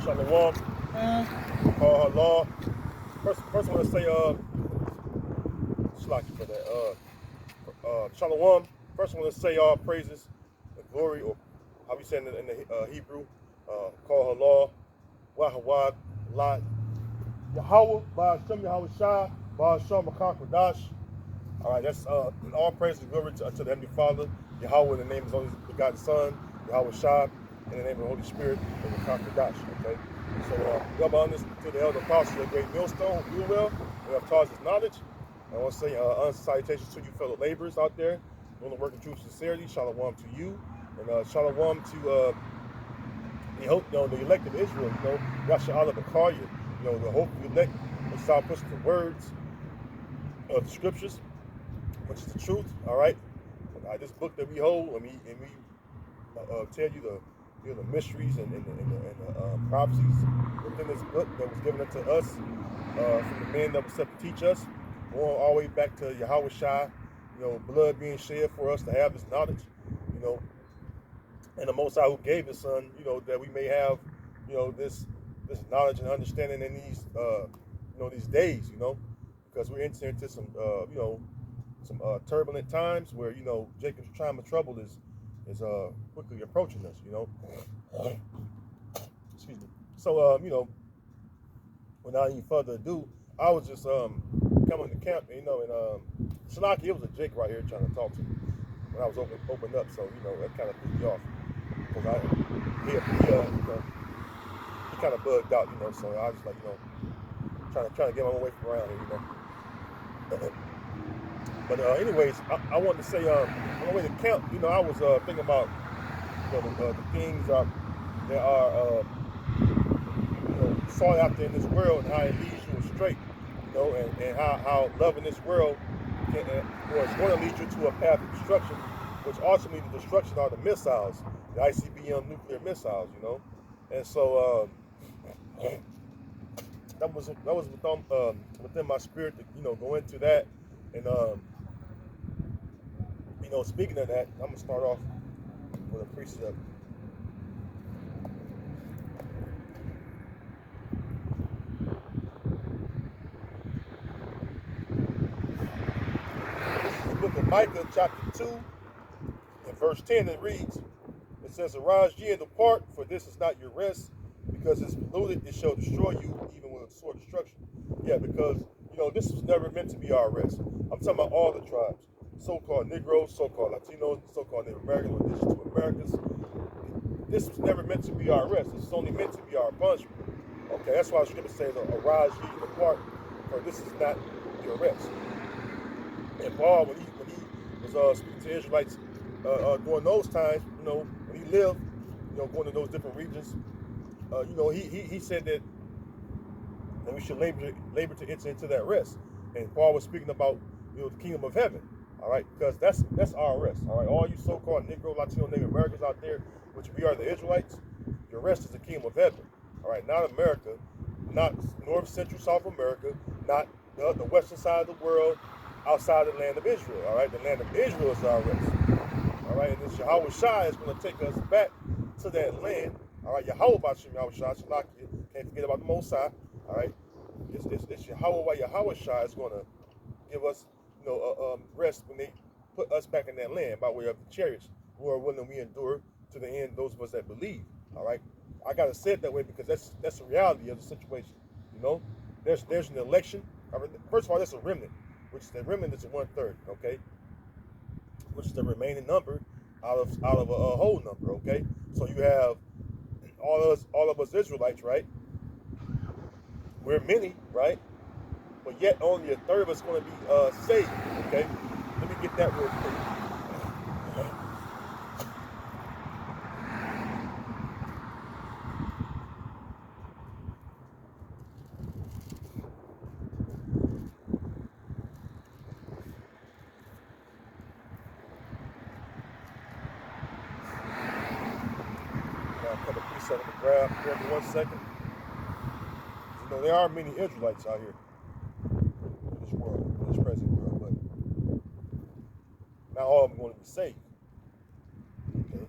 Shalom. Call her law. First I want to say Shalaki for that. Shalom. First I want to say all praises and glory, or how we say it in the Hebrew. Call her law. Wahawad Lot. Yahweh, Ba'ashem Yahweh Shah, Ba'ashem Makak Radash. All right, that's all praise and glory to the Heavenly Father, Yahweh in the name of His only begotten Son, Yahweh Shah, in the name of the Holy Spirit, and Makak Radash. Okay, so Governor to the elder apostle, the great millstone, who do well, and have taught His knowledge. I want to say salutations to you fellow laborers out there, doing the work in true sincerity. Shalom to you, and shalom to the elect of Israel, Yasha Allah Bakaria, the hope of the elect, which start pushing the words of the scriptures, which is the truth. All right, this book that we hold, and we tell you the mysteries and the prophecies within this book that was given unto us from the man that was set to teach us, going all the way back to Yahweh Shai, blood being shed for us to have this knowledge, and the Most High who gave His Son, that we may have, this knowledge and understanding in these days, because we're entering into some, some turbulent times where, Jacob's time of trouble is quickly approaching us, Excuse me. So, without any further ado, I was just coming to camp, and Shalaki, it was a Jake right here trying to talk to me when I was opened up, so that kind of threw me off. Because he kind of bugged out, so I was just like, trying to get my way from around here, But anyways, I wanted to say, on my way to camp, I was thinking about, the things that are, sought out there in this world and how it leads you astray, and how loving this world is going to lead you to a path of destruction, which ultimately the destruction are the missiles, the ICBM nuclear missiles, and so that was within my spirit to go into that, and speaking of that, I'm gonna start off with a precept. The book of Micah, chapter 2, and verse 10, it reads. It says, "Arise ye and depart, for this is not your rest, because it's polluted, it shall destroy you, even with a sword destruction." Yeah, because, this was never meant to be our rest. I'm talking about all the tribes, so-called Negroes, so-called Latinos, so-called Native Americans, or indigenous to Americans. This was never meant to be our rest. This is only meant to be our punishment. Okay, that's why the scripture says, "Arise ye and depart, for this is not your rest." And Paul, when he was speaking to Israelites during those times, when he lived, going to those different regions, he said that we should labor to enter into that rest. And Paul was speaking about, the kingdom of heaven, all right, because that's our rest, all right. All you so-called Negro, Latino, Native Americans out there, which we are the Israelites, your rest is the kingdom of heaven, all right, not America, not North, Central, South America, not the western side of the world, outside the land of Israel, all right. The land of Israel is our rest. All right, and this Yahweh Shai is going to take us back to that land. All right, Yahweh Bashim Yahweh Shai, can't forget about the Most High. All right, it's Yahweh Shai is going to give us, rest when they put us back in that land by way of the chariots who are willing we endure to the end. Those of us that believe. All right, I gotta say it that way because that's the reality of the situation. There's an election. First of all, there's a remnant, which the remnant is 1/3. Okay. Which is the remaining number out of a whole number, okay? So you have all of us Israelites, right? We're many, right? But yet only 1/3 of us going to be saved, okay? Let me get that real quick. Now put a preset on the graph. Give me 1 second. There are many Israelites out here in this world, in this present world, but not all of them going to be saved. Okay.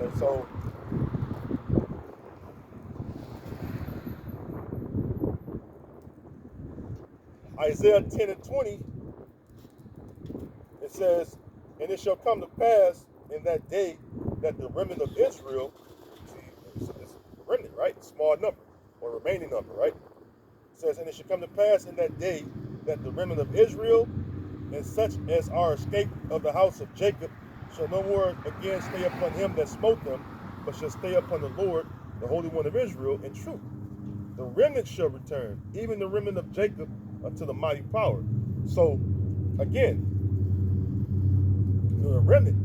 Okay, so Isaiah 10 and 20, it says, and it shall come to pass in that day that the remnant of Israel, see, it's remnant, right? Small number or remaining number, right? It says, and it shall come to pass in that day that the remnant of Israel and such as are escaped of the house of Jacob shall no more again stay upon him that smote them, but shall stay upon the Lord, the Holy One of Israel, in truth. The remnant shall return, even the remnant of Jacob, unto the mighty power. So, again, the remnant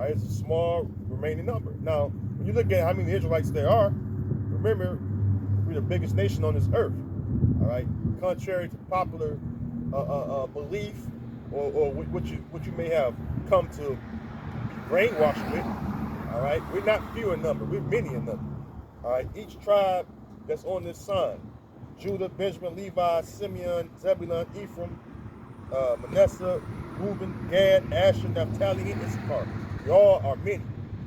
is a small remaining number. Now, when you look at how many Israelites there are, remember, we're the biggest nation on this earth. All right, contrary to popular belief or what you may have come to be brainwashed with. All right, we're not few in number; we're many in number. All right, each tribe that's on this sign: Judah, Benjamin, Levi, Simeon, Zebulun, Ephraim, Manasseh, Reuben, Gad, Asher, Naphtali, and Issachar. We all are many.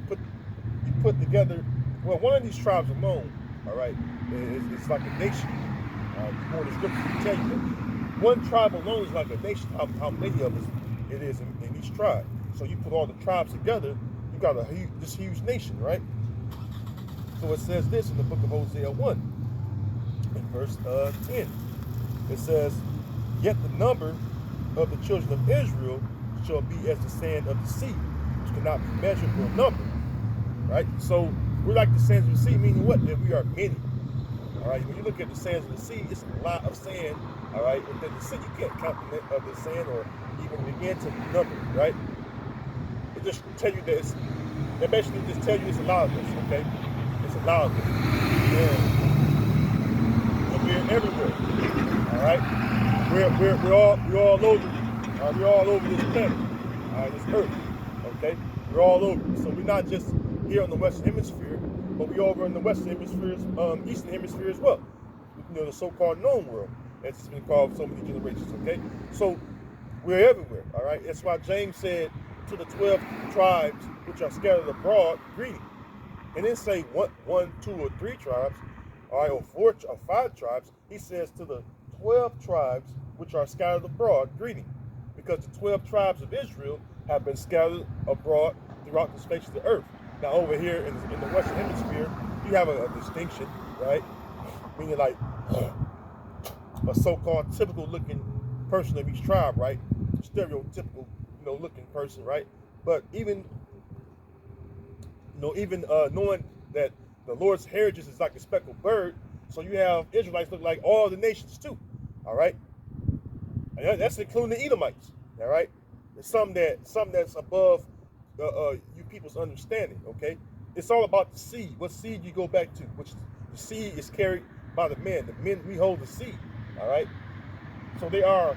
You put together, well, one of these tribes alone, all right, it's like a nation. You go in the scriptures to tell you that one tribe alone is like a nation. How many of us it is in each tribe? So you put all the tribes together, you got this huge nation, right? So it says this in the book of Hosea 1, in verse 10. It says, yet the number of the children of Israel shall be as the sand of the sea, which cannot be measured or numbered. Right? So we're like the sands of the sea, meaning what? That we are many. All right. When you look at the sands of the sea, it's a lot of sand. All right. Within the sea, you can't count the sand or even begin to number. Right? It just tell you that it basically just tell you it's a lot of this. Okay. It's a lot of this. And we're everywhere. All right. We're all over. We're all over this planet. All right. This earth. Okay. We're all over. So we're not just here on the Western Hemisphere, but we're over in the Western Hemisphere, Eastern Hemisphere as well. You know, the so-called known world, as it's been called for so many generations, okay? So we're everywhere, all right? That's why James said to the 12 tribes which are scattered abroad, greeting. And then say one, 2, or 3 tribes, all right, or 4 or 5 tribes. He says to the 12 tribes which are scattered abroad, greeting. Because the 12 tribes of Israel have been scattered abroad throughout the face of the earth. Now over here in the Western Hemisphere, you have a distinction, right? Meaning like a so-called typical looking person of each tribe, right? Stereotypical, looking person, right? But even, knowing that the Lord's heritage is like a speckled bird, so you have Israelites look like all the nations too, all right? And that's including the Edomites, all right? There's some that's above you people's understanding, okay? It's all about the seed. What seed you go back to? Which the seed is carried by the men. The men, we hold the seed, all right? So they are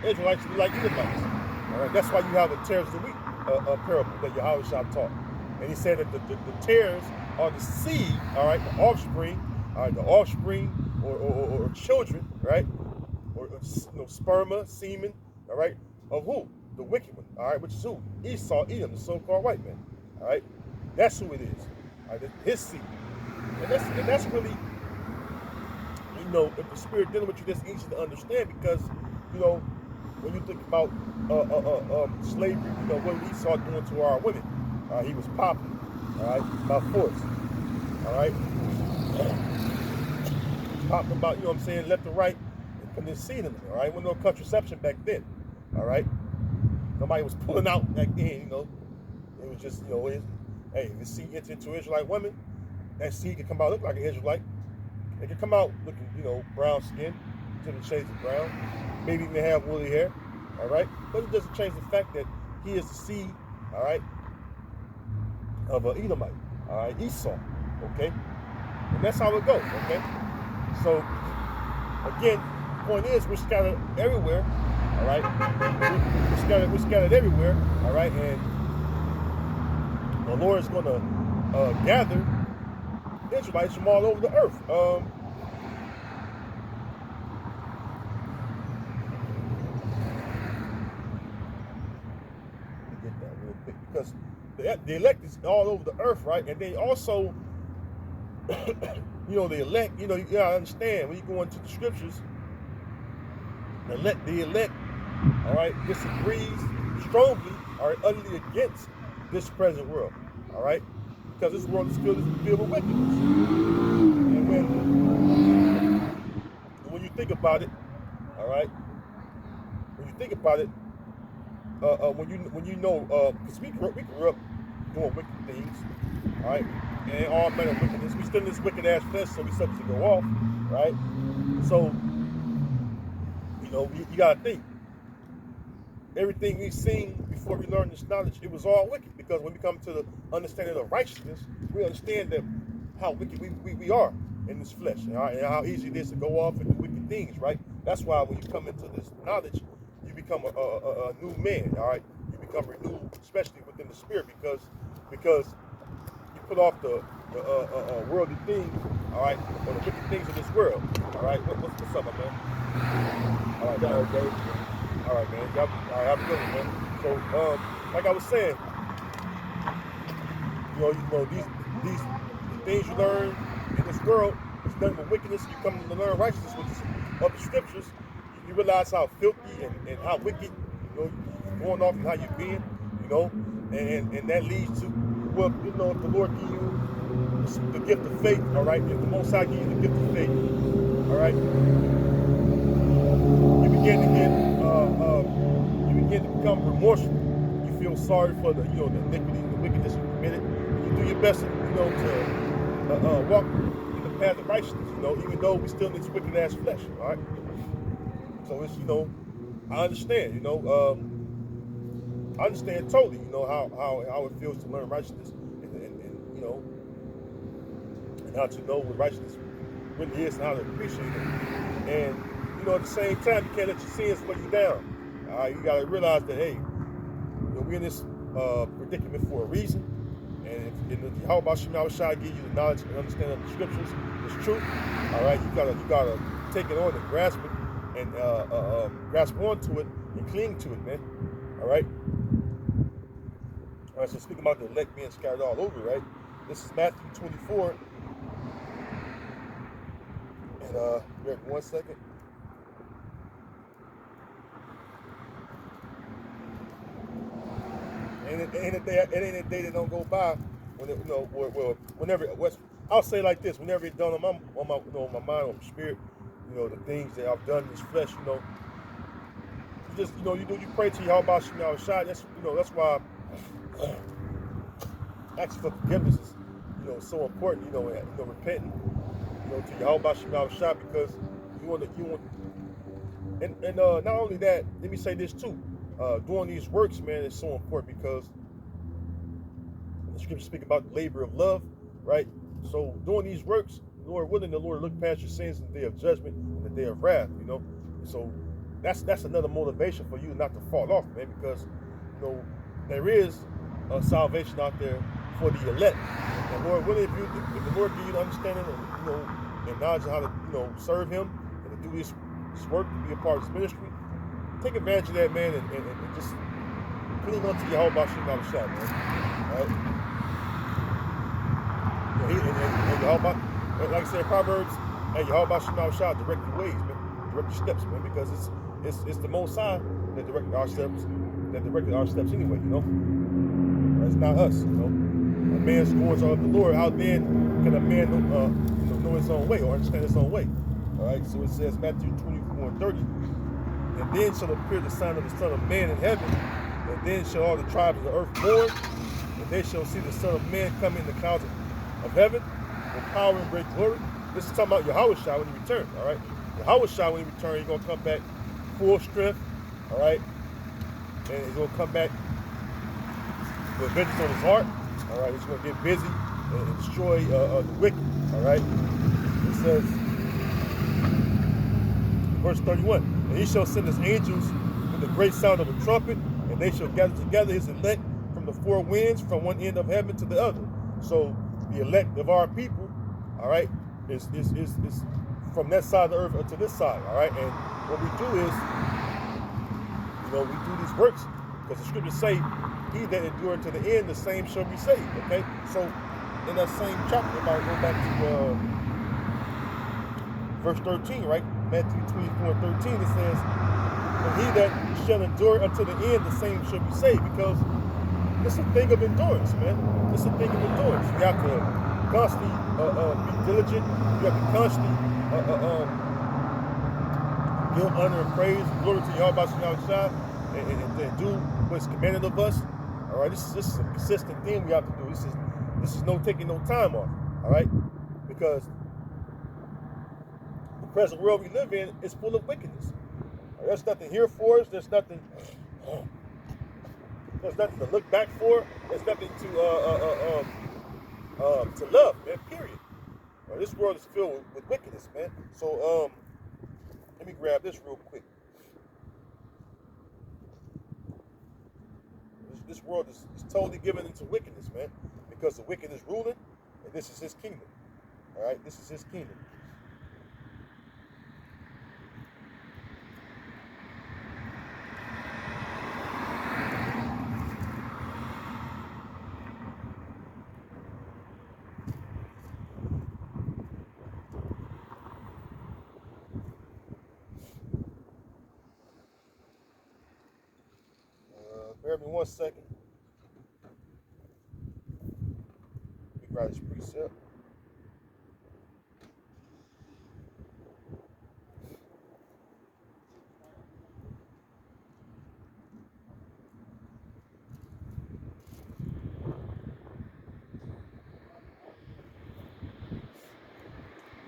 Israelites like Edomites, all right? That's why you have the tares of the wheat parable that Yahushua taught. And he said that the tares are the seed, all right, the offspring, all right, the offspring or children, right? Or sperma, semen, all right, of who? The wicked one, all right, which is who? Esau, Edom, the so-called white man, all right? That's who it is, all right, his seed. And that's really, if the spirit dealing with you, that's easy to understand because, when you think about slavery, what Esau doing to our women, he was popping, all right, by force, all right? Popping about, left and right, and putting his seed in them, all right? There was no contraception back then, all right? Nobody was pulling out back then, It was just, hey, the seed entered into Israelite women, that seed could come out look like an Israelite. It could come out looking, brown skin, different shades of brown, maybe even have woolly hair, all right? But it doesn't change the fact that he is the seed, all right, of an Edomite, all right, Esau, okay? And that's how it goes, okay? So, again, the point is we're scattered everywhere, all right? We're scattered everywhere, all right? And the Lord is going to gather Israelites from all over the earth. Get that real quick because the the elect is all over the earth, right? And they also, the elect, you gotta understand when you go into the scriptures, the elect, all right, disagrees strongly, all right, utterly against this present world, all right, because this world is filled with wickedness. And when you think about it, all right, when you think about it, because we grew up doing wicked things, all right, and all manner of wickedness. We still in this wicked ass flesh, so we subject to go off, right? So, you gotta think. Everything we've seen before we learn this knowledge, it was all wicked. Because when we come to the understanding of righteousness, we understand that how wicked we are in this flesh, all right, and how easy it is to go off and do wicked things, right? That's why when you come into this knowledge, you become a new man, all right? You become renewed, especially within the spirit, because you put off the worldly things, all right, or the wicked things of this world, all right? What's up, man? All right, man. All right, man. All right, have a good one, man. So, like I was saying, these things you learn in this world is nothing but wickedness. You come to learn righteousness with of the scriptures. You realize how filthy and how wicked, going off and how you're being, and that leads to, well, if the Lord give you the gift of faith, all right, if the Most High give you the gift of faith, all right, you begin to become remorseful. You feel sorry for the iniquity and the wickedness you committed. You do your best, to walk in the path of righteousness, even though we still in this wicked ass flesh, all right. So it's, I understand, I understand totally, how it feels to learn righteousness, and and how to know what righteousness really is and how to appreciate it. And at the same time, you can't let your sins weigh you down. You got to realize that, hey, we're in this predicament for a reason. And if Yahweh Shem Yahushua give you the knowledge and understanding of the scriptures, it's truth. All right, you gotta take it on and grasp it and grasp onto it and cling to it, man. All right. All right. So speaking about the elect being scattered all over, right? This is Matthew 24. And wait 1 second. It ain't a day that don't go by when whenever I'll say like this, whenever it's done on my mind, on my spirit, the things that I've done in this flesh, you just you pray to Yahweh Shem Yahushua. That's why asking for forgiveness is so important. Repenting, to Yahweh Shem Yahushua, because you want and not only that, let me say this too. Doing these works, man, is so important because the scriptures speak about the labor of love, right? So doing these works, Lord willing, the Lord look past your sins in the day of judgment and the day of wrath, So that's another motivation for you not to fall off, man, because there is salvation out there for the elect. And Lord willing, if the Lord give you the understanding and knowledge of how to serve Him and to do this work, to be a part of His ministry, take advantage of that, man, and just cling on to Yahweh Shem Yahushua, man. All right? And Yahweh, like I said, Proverbs, and Yahweh Shem Yahushua direct your ways, man. Direct your steps, man, because it's the Most High that directed our steps anyway, It's not us, A man's goings are of the Lord. How then can a man know his own way or understand his own way? All right, so it says Matthew 24:30. And then shall appear the sign of the Son of Man in heaven, and then shall all the tribes of the earth mourn, and they shall see the Son of Man come in the clouds of heaven with power and great glory. This is talking about Yahushua when he returns, all right? Yahushua when he returns, he's going to come back full strength, all right? And he's going to come back with vengeance on his heart, all right? He's going to get busy and destroy the wicked, all right? It says, verse 31, and he shall send his angels with a great sound of a trumpet, and they shall gather together his elect from the four winds, from one end of heaven to the other. So the elect of our people, all right, is from that side of the earth to this side, all right? And what we do is, we do these works, because the scriptures say, he that endureth to the end, the same shall be saved. Okay, so in that same chapter, if I go back to verse 13, right? Matthew 24:13, it says, "And he that shall endure unto the end, the same shall be saved." Because it's a thing of endurance, man. It's a thing of endurance. You have to constantly be diligent. You have to constantly give honor and praise and glory to Yahweh Shah and do what's commanded of us. All right, this is a consistent thing we have to do. This is no taking no time off. All right, because the present world we live in is full of wickedness. Right, there's nothing here for us. There's nothing to look back for. There's nothing to love, man. Period. Right, this world is filled with wickedness, man. So let me grab this real quick. This world is totally given into wickedness, man, because the wicked is ruling, and this is his kingdom. All right, this is his kingdom. Bear with me 1 second. Let me grab this precept.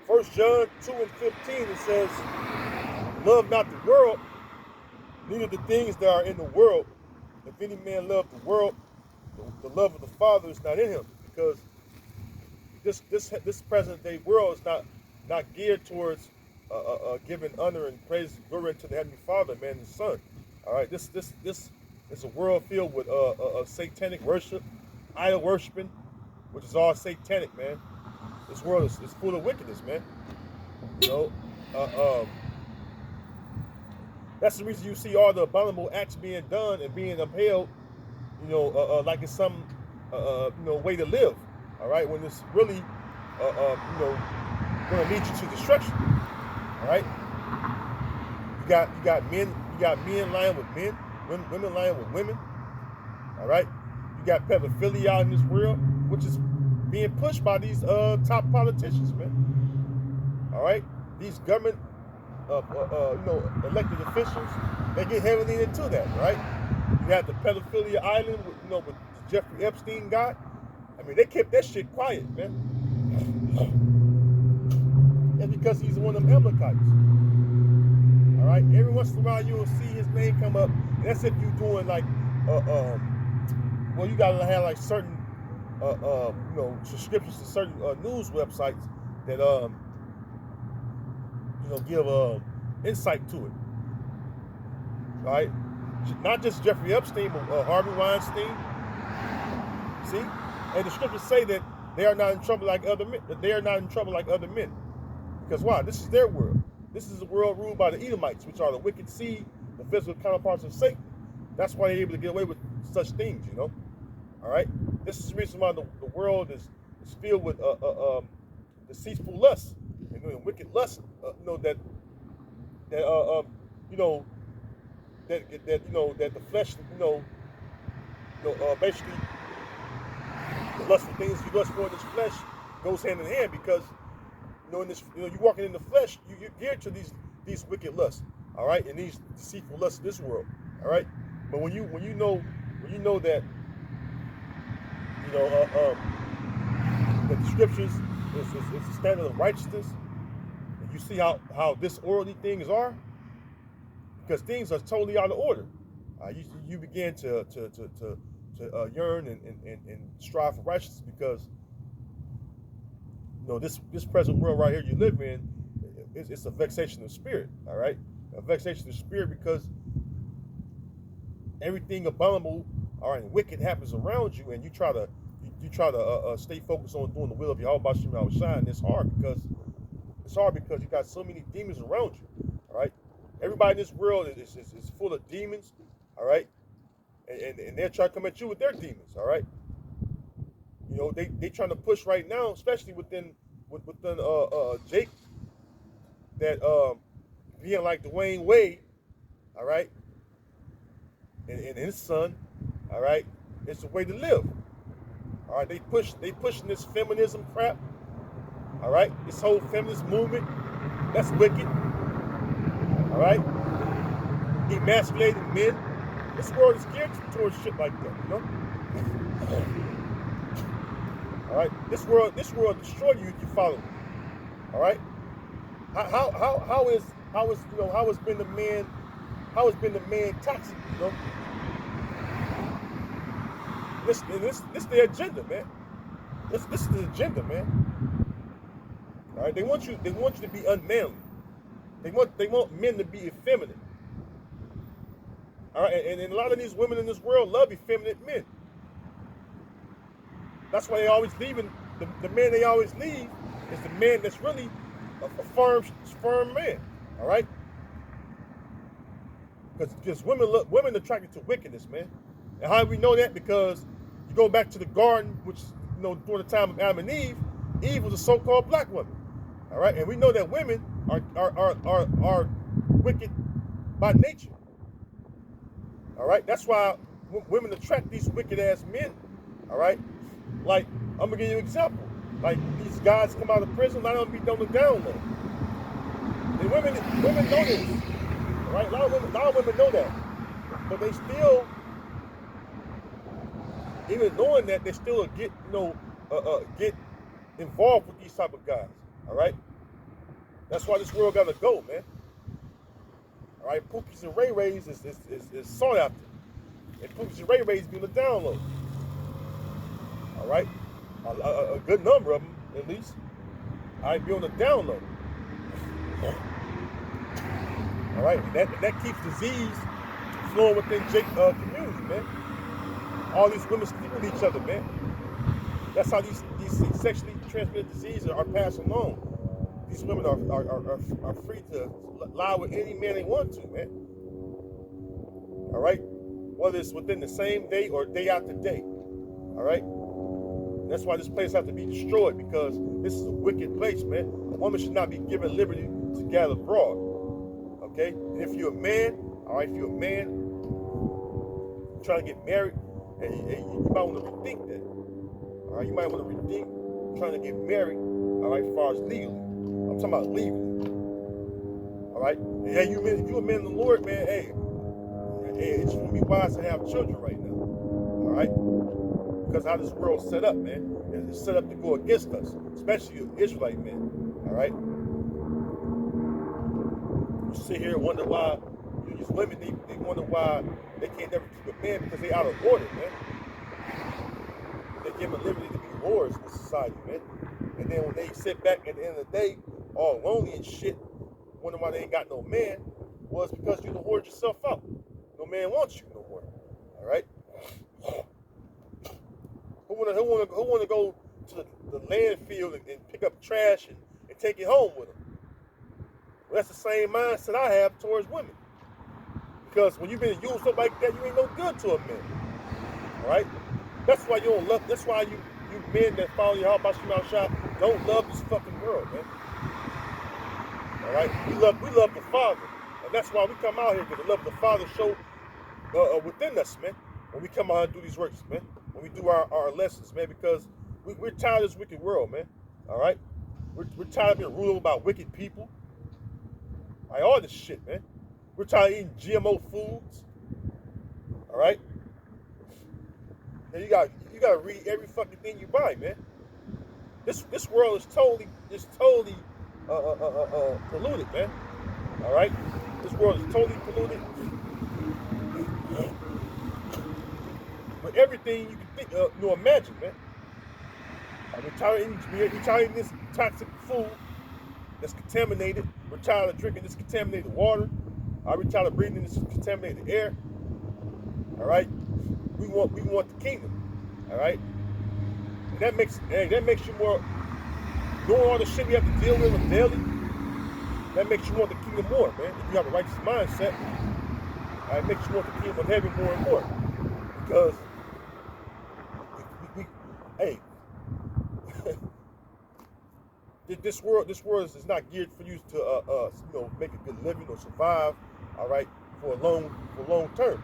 First John 2:15, it says, "Love not the world, neither the things that are in the world. If any man love the world, the love of the Father is not in him." Because this present day world is not geared towards giving honor and praise and glory to the Heavenly Father, man, and the Son. All right, this is a world filled with satanic worship, idol worshiping, which is all satanic, man. This world is full of wickedness, man. You know, that's the reason you see all the abominable acts being done and being upheld. You know, like it's some way to live. All right, when it's really going to lead you to destruction. All right, you got men lying with men, women lying with women. All right, you got pedophilia out in this world, which is being pushed by these top politicians, man. All right, these government elected officials, they get heavily into that, right? You have the pedophilia island with the Jeffrey Epstein guy. I mean, they kept that shit quiet, man. And because he's one of them Amalekites. All right, every once in a while you'll see his name come up, and that's if you're doing like, well, you gotta have like certain, subscriptions to certain news websites that give insight to it. All right, not just Jeffrey Epstein, but Harvey Weinstein. See, and the scriptures say that they are not in trouble like other men. That they are not in trouble like other men, because why? This is their world. This is a world ruled by the Edomites, which are the wicked seed, the physical counterparts of Satan. That's why they're able to get away with such things, you know. All right, this is the reason why the world is filled with deceitful lust and wicked lust. That the flesh, basically the lustful things you lust for in this flesh goes hand in hand, because you're walking in the flesh, you're geared to these wicked lusts, all right, and these deceitful lusts of this world, all right. But when you know that that the scriptures is the standard of righteousness, and you see how disorderly things are, because things are totally out of order. You begin to yearn and strive for righteousness, because this present world right here you live in, it's a vexation of spirit. All right, a vexation of spirit, because everything abominable and wicked happens around you, and you try to stay focused on doing the will of Yahweh Shai. It's hard because you got so many demons around you. All right, everybody in this world is full of demons. All right, and they're trying to come at you with their demons. All right. You know, they trying to push right now, especially within Jake, that being like Dwayne Wade, all right, and his son, all right, it's the way to live. All right, they pushing this feminism crap. All right, this whole feminist movement, that's wicked. All right, emasculating men. This world is geared towards shit like that, you know. All right, this world destroy you if you follow it. All right, how is you know how has been the man toxic, you know? This the agenda, man. This is the agenda, man. All right, they want you to be unmanly. They want men to be effeminate. All right, and a lot of these women in this world love effeminate men. That's why they always leaving the man they always leave is the man that's really a firm man. All right, because women attracted to wickedness, man. And how do we know that? Because you go back to the garden, which you know during the time of Adam and Eve, Eve was a so-called black woman. All right, and we know that women are wicked by nature. All right, that's why women attract these wicked ass men. All right, like I'm gonna give you an example. Like these guys come out of prison, a lot of them be on the down low. And women know this. All right, a lot of women know that, but they still, even knowing that, they still get get involved with these type of guys. All right, that's why this world gotta go, man. All right, Pookies and Ray Rays is sought after, and Pookies and Ray Rays be on the down low. All right, a good number of them at least. I be on the down low. All right, and that keeps disease flowing within Jake community, man. All these women sleep with each other, man. That's how these sexually transmitted diseases are passed along. These women are free to lie with any man they want to, man. All right, whether it's within the same day or day after day. All right, that's why this place has to be destroyed, because this is a wicked place, man. A woman should not be given liberty to gather abroad. Okay, and if you're a man, all right, if you're a man trying to get married, and you might want to rethink that. All right, you might want to rethink trying to get married. All right, as far as legally, I'm talking about legally. All right, and hey, if you're a man of the Lord, man, hey, it's going to be wise to have children right now. All right, because how this world's set up, man, it's set up to go against us, especially Israelite men. All right. Sit here and wonder why these women they wonder why they can't never keep a man, because they out of order, man. They give them liberty to be whores in society, man. And then when they sit back at the end of the day, all lonely and shit, wondering why they ain't got no man, well, it's because you done whored yourself out. No man wants you no more. All right. Who wanna go to the landfill and pick up trash and take it home with them? Well, that's the same mindset I have towards women. Because when you've been used up like that, you ain't no good to a man. All right? That's why you don't love. That's why you men that follow your heart by Shemal Shah don't love this fucking world, man. All right? We love the Father, and that's why we come out here, because the love of the Father show within us, man. When we come out and do these works, man. When we do our lessons, man, because we're tired of this wicked world, man. All right? We're tired of being ruled over by wicked people. Like all this shit, man. We're tired of eating GMO foods. All right? And you gotta read every fucking thing you buy, man. This world is totally polluted, man. All right? This world is totally polluted. With everything you can think of, imagine, man. We're tired of eating this toxic food that's contaminated. We're tired of drinking this contaminated water. We're tired of breathing this contaminated air. All right, we want the kingdom. All right, and that makes you more, doing all the shit we have to deal with on daily. That makes you want the kingdom more, man. If you have a righteous mindset, it makes you want the kingdom of heaven more and more. Because hey, this world is not geared for you to make a good living or survive. All right, for long term.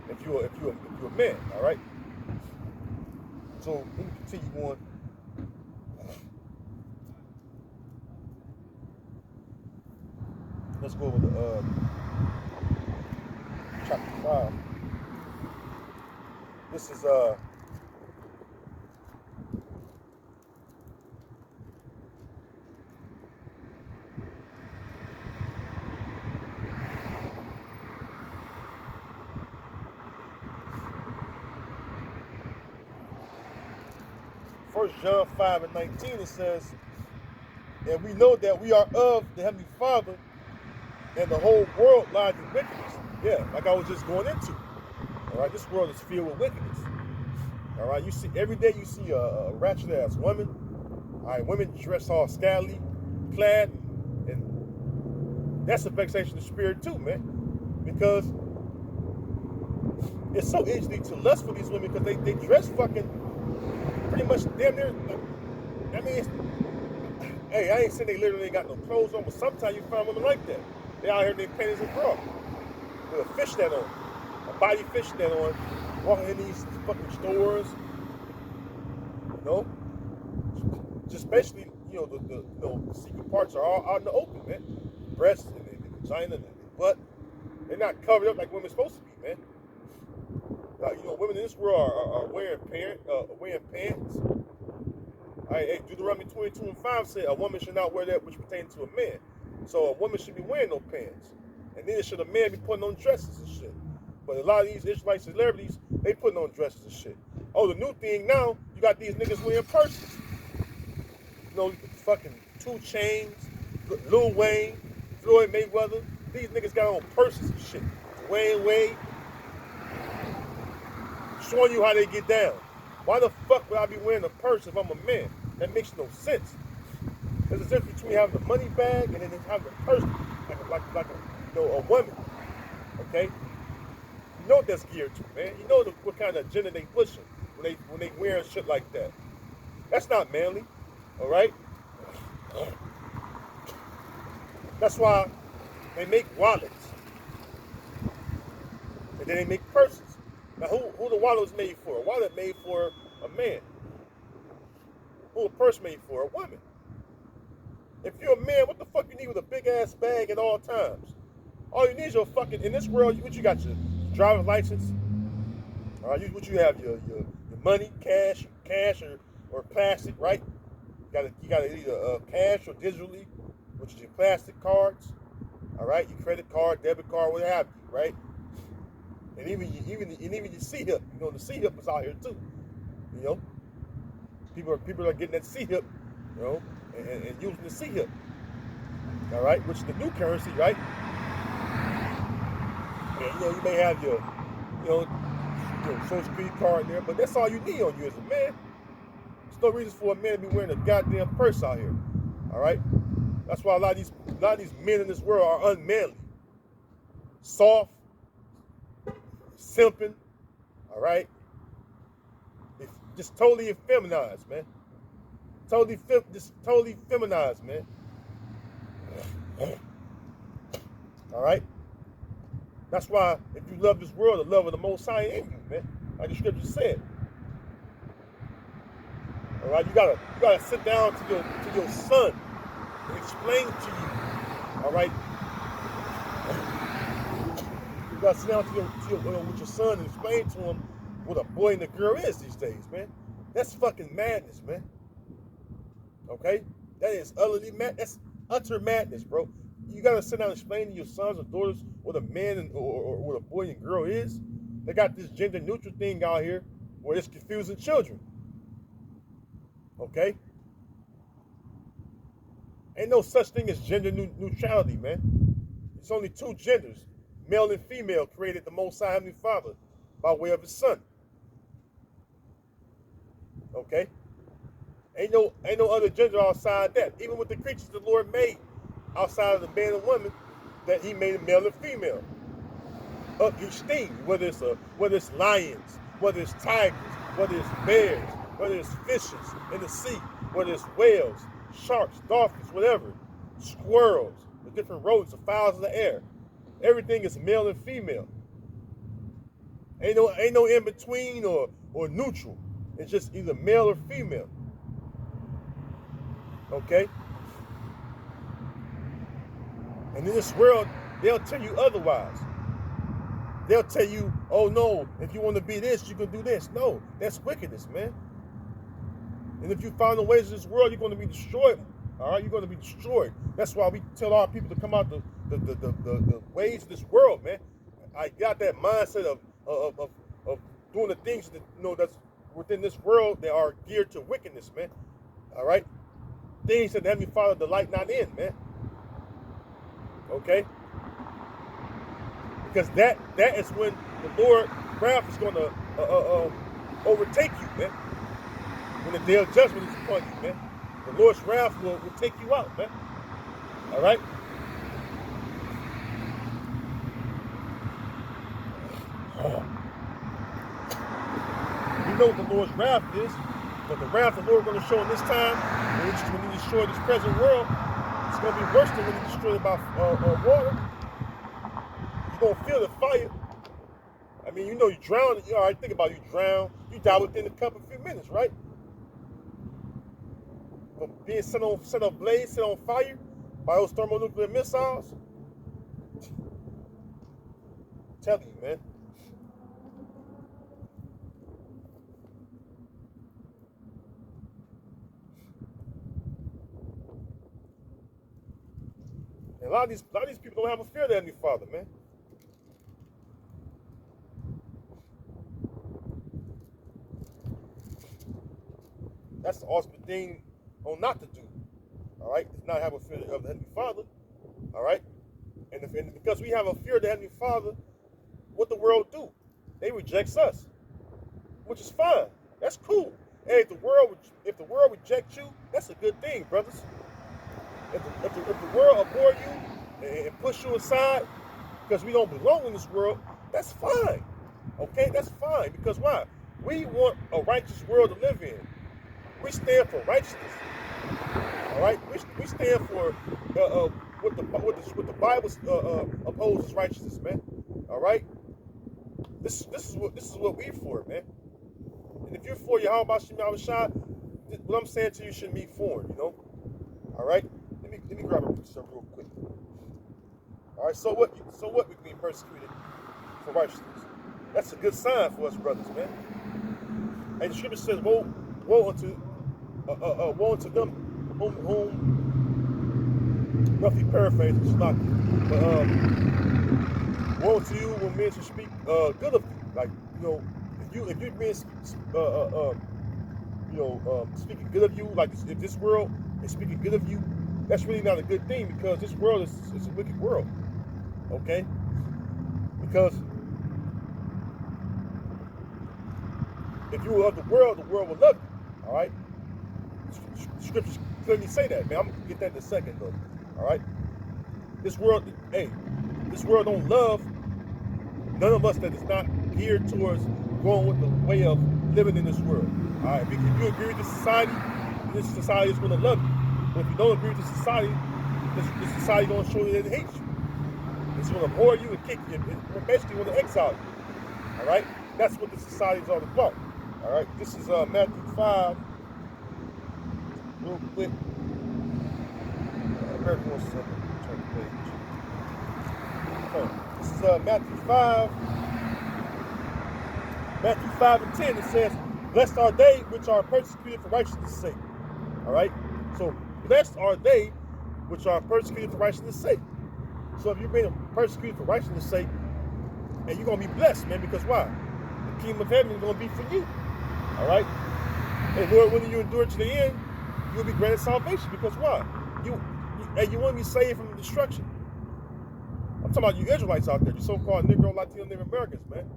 If you're a man, all right. So let me continue on. Let's go over the chapter 5. This is 1 John 5:19. It says, and we know that we are of the Heavenly Father, and the whole world lies in wickedness. Yeah, like I was just going into. All right, this world is filled with wickedness. All right, you see every day you see a ratchet ass woman. All right, women dress all scantily clad, and that's a vexation of spirit too, man. Because it's so easy to lust for these women because they dress fucking pretty much damn near. I mean, hey, I ain't saying they literally ain't got no clothes on, but sometimes you find women like that. They out here in their panties and bra with a fishnet on, a body fishnet on, walking in these fucking stores. You know, just basically, the secret parts are all out in the open, man. Breasts and the vagina and the butt. They're not covered up like women's supposed to be, man. Women in this world are wearing pants. All right, hey, Deuteronomy 22:5 said a woman should not wear that which pertains to a man. So a woman should be wearing no pants. And then should a man be putting on dresses and shit. But a lot of these Israelite celebrities, they putting on dresses and shit. Oh, the new thing now, you got these niggas wearing purses. Fucking 2 Chainz, Lil Wayne, Floyd Mayweather. These niggas got on purses and shit. Wayne Wade. Showing you how they get down. Why the fuck would I be wearing a purse if I'm a man? That makes no sense. There's a difference between having a money bag and then having a purse like a woman. Okay? You know what that's geared to, man. You know what kind of agenda they pushing when they wearing shit like that. That's not manly. All right? That's why they make wallets. And then they make purses. Now, who the wallet's made for? A wallet made for a man. Who a purse made for? A woman. If you're a man, what the fuck you need with a big ass bag at all times? All you need is your fucking, in this world, what you got, your driver's license? All right, what you have, your money, cash or plastic, right? You gotta either cash or digitally, which is your plastic cards. All right, your credit card, debit card, what have you, right? And even your C-hip, the C-hip is out here too. People are getting that C-hip, and using the C-hip. All right, which is the new currency, right? And you may have your Social Security card there, but that's all you need on you as a man. There's no reason for a man to be wearing a goddamn purse out here. All right, that's why a lot of these men in this world are unmanly, soft, simping, all right? It's just totally effeminized, man. Totally feminized, man. All right? That's why if you love this world, the love of the Most High in you, man. Like the scripture said. All right? You gotta sit down to your son and explain to you. All right? You gotta sit down with your son and explain to him what a boy and a girl is these days, man. That's fucking madness, man. Okay? That is utterly mad. That's utter madness, bro. You gotta sit down and explain to your sons or daughters what a man or what a boy and girl is. They got this gender neutral thing out here where it's confusing children. Okay? Ain't no such thing as gender neutrality, man. It's only 2 genders. Male and female created the Most High Heavenly Father by way of His Son. Okay? Ain't no other gender outside that. Even with the creatures the Lord made outside of the man and woman, that He made a male and female. up your steam, whether it's lions, whether it's tigers, whether it's bears, whether it's fishes in the sea, whether it's whales, sharks, dolphins, whatever, squirrels, the different rodents, the fowls in the air. Everything is male and female. Ain't no in between or neutral. It's just either male or female. Okay? And in this world, they'll tell you otherwise. They'll tell you, oh no, if you want to be this, you can do this. No, that's wickedness, man. And if you find the ways of this world, you're going to be destroyed. All right, you're going to be destroyed. That's why we tell our people to come out the ways of this world, man. I got that mindset of doing the things that that's within this world that are geared to wickedness, man. All right, things that the Heavenly Father delight not in, man. Okay, because that is when the Lord wrath is going to overtake you, man. When the day of judgment is upon you, man. The Lord's wrath will take you out, man. All right? You know what the Lord's wrath is, but the wrath the Lord is going to show in this time, when he destroyed this present world, it's going to be worse than when he destroyed it by water. You're going to feel the fire. I mean, you drown. All right, think about it. You drown. You die within a couple of few minutes, right? From being set ablaze, set on fire by those thermonuclear missiles. I'm telling you, man. And a lot of these people don't have a fear of the Heavenly Father, man. That's the ultimate thing on not to do. All right, is not have a fear of the Heavenly Father. All right, and because we have a fear of the Heavenly Father, what the world do? They reject us, which is fine. That's cool. Hey, if the world rejects you, that's a good thing, brothers. If the world abhor you and push you aside because we don't belong in this world, that's fine. Okay, that's fine. Because why? We want a righteous world to live in. We stand for righteousness. All right, we stand for what the Bible opposes righteousness, man. All right, this is what we're for, man. And if you're for Yahweh Shem Yahushua, what I'm saying to you shouldn't be foreign, All right, let me grab some real quick. All right, so what we being persecuted for righteousness? That's a good sign for us, brothers, man. And the scripture says, woe unto them whom roughly paraphrase, it's not, but woe to you when men should speak good of you. Like, if you're being speaking good of you, like if this world is speaking good of you, that's really not a good thing, because this world is a wicked world. Okay? Because if you were of the world will love you. All right? Scriptures clearly say that, man. I'm gonna get that in a second, though. All right? This world don't love none of us that is not geared towards going with the way of living in this world. All right? If you agree with this society is going to love you. But if you don't agree with this society is going to show you that it hates you. It's going to abhor you and kick you. It basically want to exile you. All right? That's what the society is all about. All right? This is Matthew 5. Real quick. Bear with 1 second. Turn the page. Okay. This is Matthew 5. Matthew 5 and 10. It says, blessed are they which are persecuted for righteousness' sake. All right? So, blessed are they which are persecuted for righteousness' sake. So if you're being persecuted for righteousness' sake, and you're going to be blessed, man, because why? The kingdom of heaven is going to be for you. All right? And Lord, when you endure to the end, you'll be granted salvation. Because why? You want to be saved from destruction. I'm talking about you Israelites out there, you so-called Negro, Latino, Native Americans, man.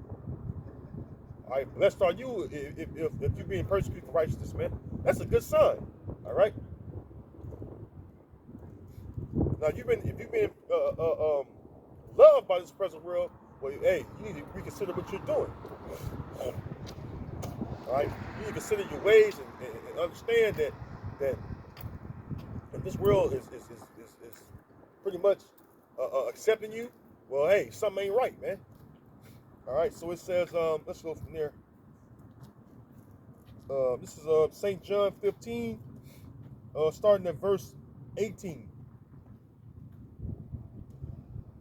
All right, blessed are you if you're being persecuted for righteousness, man. That's a good sign. All right? Now, if you've been loved by this present world, well, hey, you need to reconsider what you're doing. All right, you need to consider your ways and understand that if this world is pretty much accepting you, well, hey, something ain't right, man. All right, so it says, let's go from there. This is St. John 15, starting at verse 18.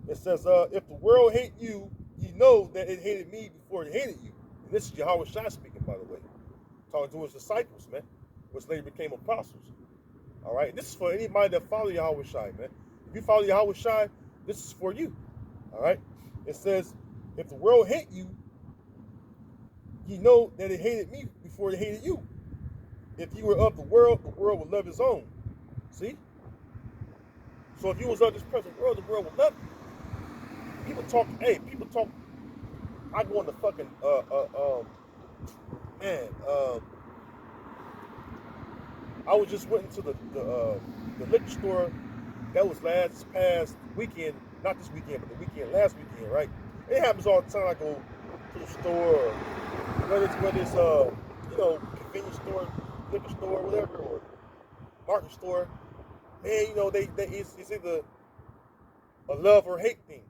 It says, if the world hate you, you know that it hated me before it hated you. And this is Yahweh Shai speaking, by the way, talking to his disciples, man, which later became apostles. All right, and this is for anybody that follow Yahweh Shai, man. If you follow Yahweh Shai, this is for you. All right, it says, if the world hate you, you know that it hated me before it hated you. If you were of the world would love his own. See? So if you was of this present world, the world would love you. People talk, I go on the fucking, I was just went into the liquor store. That was past weekend, not this weekend, but the weekend, last weekend, right? It happens all the time. I go to the store, or whether it's convenience store, liquor store, whatever, or market store. Man, it's either a love or hate thing.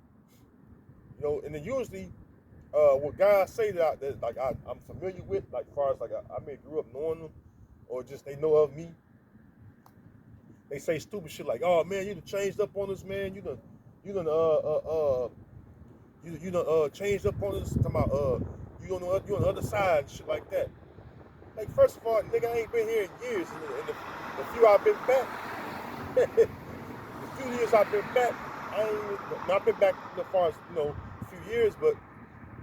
And then usually, what guys say that I'm familiar with, like as far as like I may grew up knowing them, or just they know of me. They say stupid shit like, "Oh man, you done changed up on us, man. You done changed up on us. Talking about you on the other side and shit like that." Like, first of all, nigga, I ain't been here in years, and the few I've been back, the few years I've been back, I've been back as far as a few years, but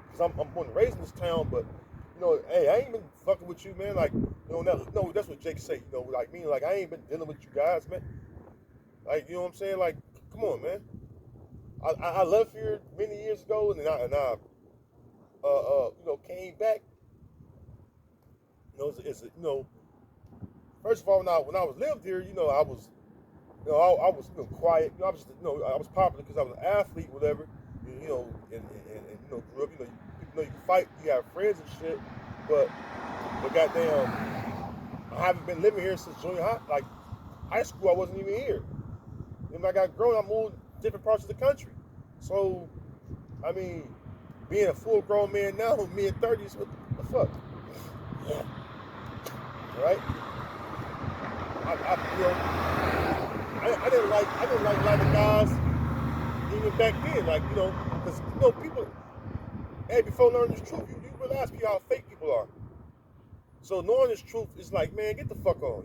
because I'm born and raised in this town, but hey, I ain't been fucking with you, man. Like, that's what Jake say. Like me, like I ain't been dealing with you guys, man. Like, you know what I'm saying? Like, come on, man. I left here many years ago, and I came back. First of all, when I was lived here, I was, I was quiet. I was I was popular because I was an athlete, whatever. And grew up. People know you can fight, you have friends and shit. But goddamn, I haven't been living here since junior high. Like high school, I wasn't even here. And when I got grown, I moved to different parts of the country. So, I mean, being a full-grown man now, mid-30s, what the fuck? Yeah. Right? I didn't like a lot of guys even back then, like, because people, hey, before learning this truth, you realize how fake people are. So knowing this truth is like, man, get the fuck on,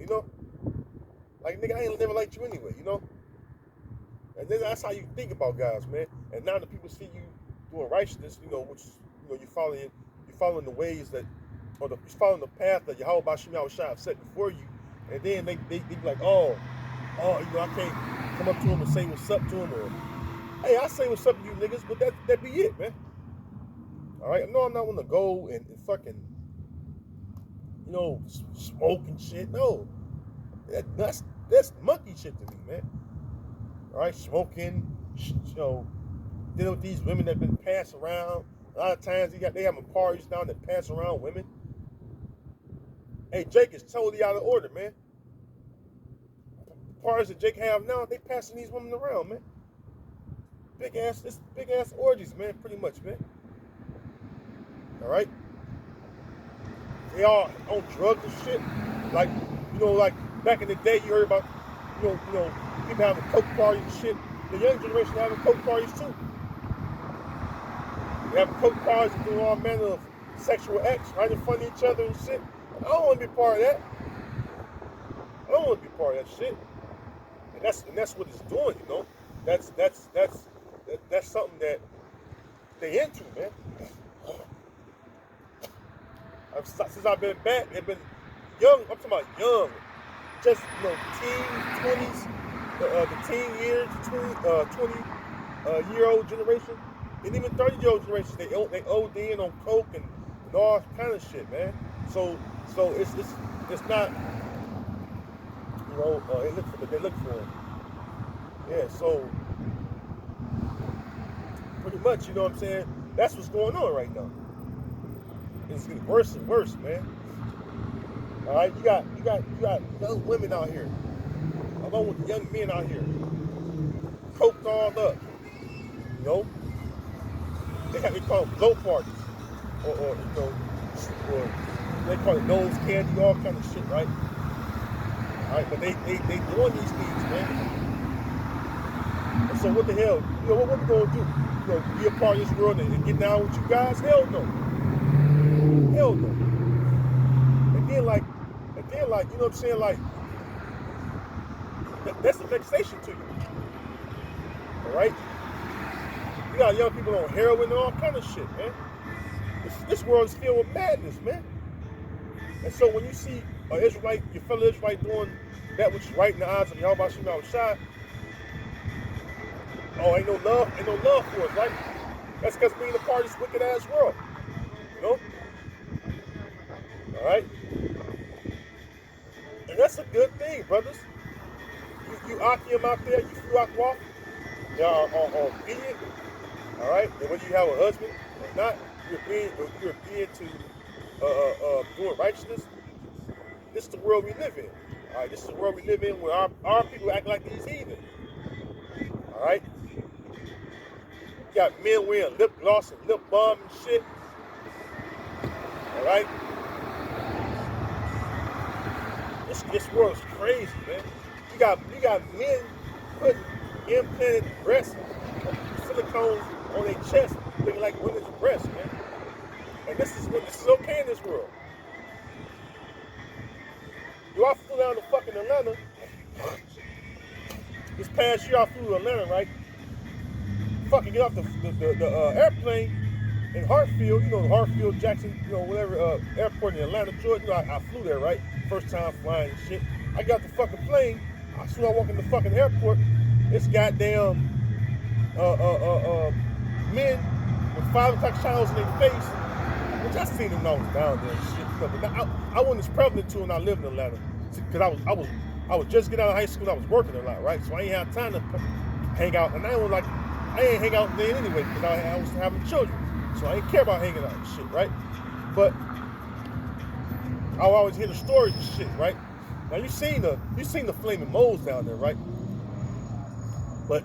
like, nigga, I ain't never liked you anyway, and then that's how you think about guys, man. And now that people see you doing righteousness, which you're following the ways that, or you're following the path that Yahweh Bashim Yahweh Shai have set before you, and then they be like, I can't come up to him and say what's up to him, or hey, I say what's up to you niggas, but that be it, man. All right, no, I'm not gonna go and fucking, smoke and shit. No, that's monkey shit to me, man. All right, smoking, dealing with these women that have been passed around. A lot of times they having parties down that pass around women. Hey, Jake is totally out of order, man. The parties that Jake have now, they passing these women around, man. Big ass orgies, man, pretty much, man. All right? They all on drugs and shit. Like, like back in the day, you heard about, people having coke parties and shit. The young generation having coke parties too. They having coke parties and doing all manner of sexual acts, right in front of each other and shit. I don't want to be part of that. I don't want to be part of that shit. And that's what it's doing, That's something that they into, man. Since I've been back, they've been young. I'm talking about young, just teens, 20s, the teen years, 20-year-old generation, and even 30-year-old generations. They ODing on coke and all kind of shit, man. So it's not, they look for it. Yeah, so pretty much, you know what I'm saying? That's what's going on right now. It's getting worse and worse, man. All right, you got young women out here, along with the young men out here, coked all up. You know, they call them blow parties, or or they call it nose candy, all kind of shit, right? All right, but they doing these things, man. And so what the hell? You know what we gonna do? You know, be a part of this world and get down with you guys? Hell no. Hell no. And then like, you know what I'm saying? Like, that's a vexation to you. All right? You got young people on heroin and all kind of shit, man. This world is filled with madness, man. And so when you see an Israelite, your fellow Israelite doing that which is right in the eyes of Yahweh Shema Shai, oh, ain't no love for us, right? That's because we're in a part of this wicked ass world. You know? Alright? And that's a good thing, brothers. You Akim out there, you Fuakwaf, they are obedient. Alright? And whether you have a husband or not, you're obedient to doing righteousness. This is the world we live in. Alright, this is the world we live in where our people act like these heathen. Alright? You got men wearing lip gloss and lip balm and shit. Alright? This world is crazy, man. You got men putting implanted breasts, silicones on their chest, looking like women's breasts, man. And this is okay in this world. Yo, I flew down to fucking Atlanta. This past year I flew to Atlanta, right? Fucking get off the airplane in Hartfield, you know, Hartfield, Jackson, you know, whatever airport in Atlanta, Georgia. You know, I flew there, right? First time flying and shit. I got the fucking plane. As soon as I walk in the fucking airport, it's goddamn men with 5 o'clock showers in their face. Which I seen them when I was down there and shit. You know, but I wasn't as prevalent to when I lived in Atlanta. Because I was just getting out of high school, I was working a lot, right? So I ain't have time to hang out. And I ain't hang out then anyway, because I was having children. So I didn't care about hanging out and shit, right? But I always hear the stories and shit, right? Now you seen the flaming moles down there, right? But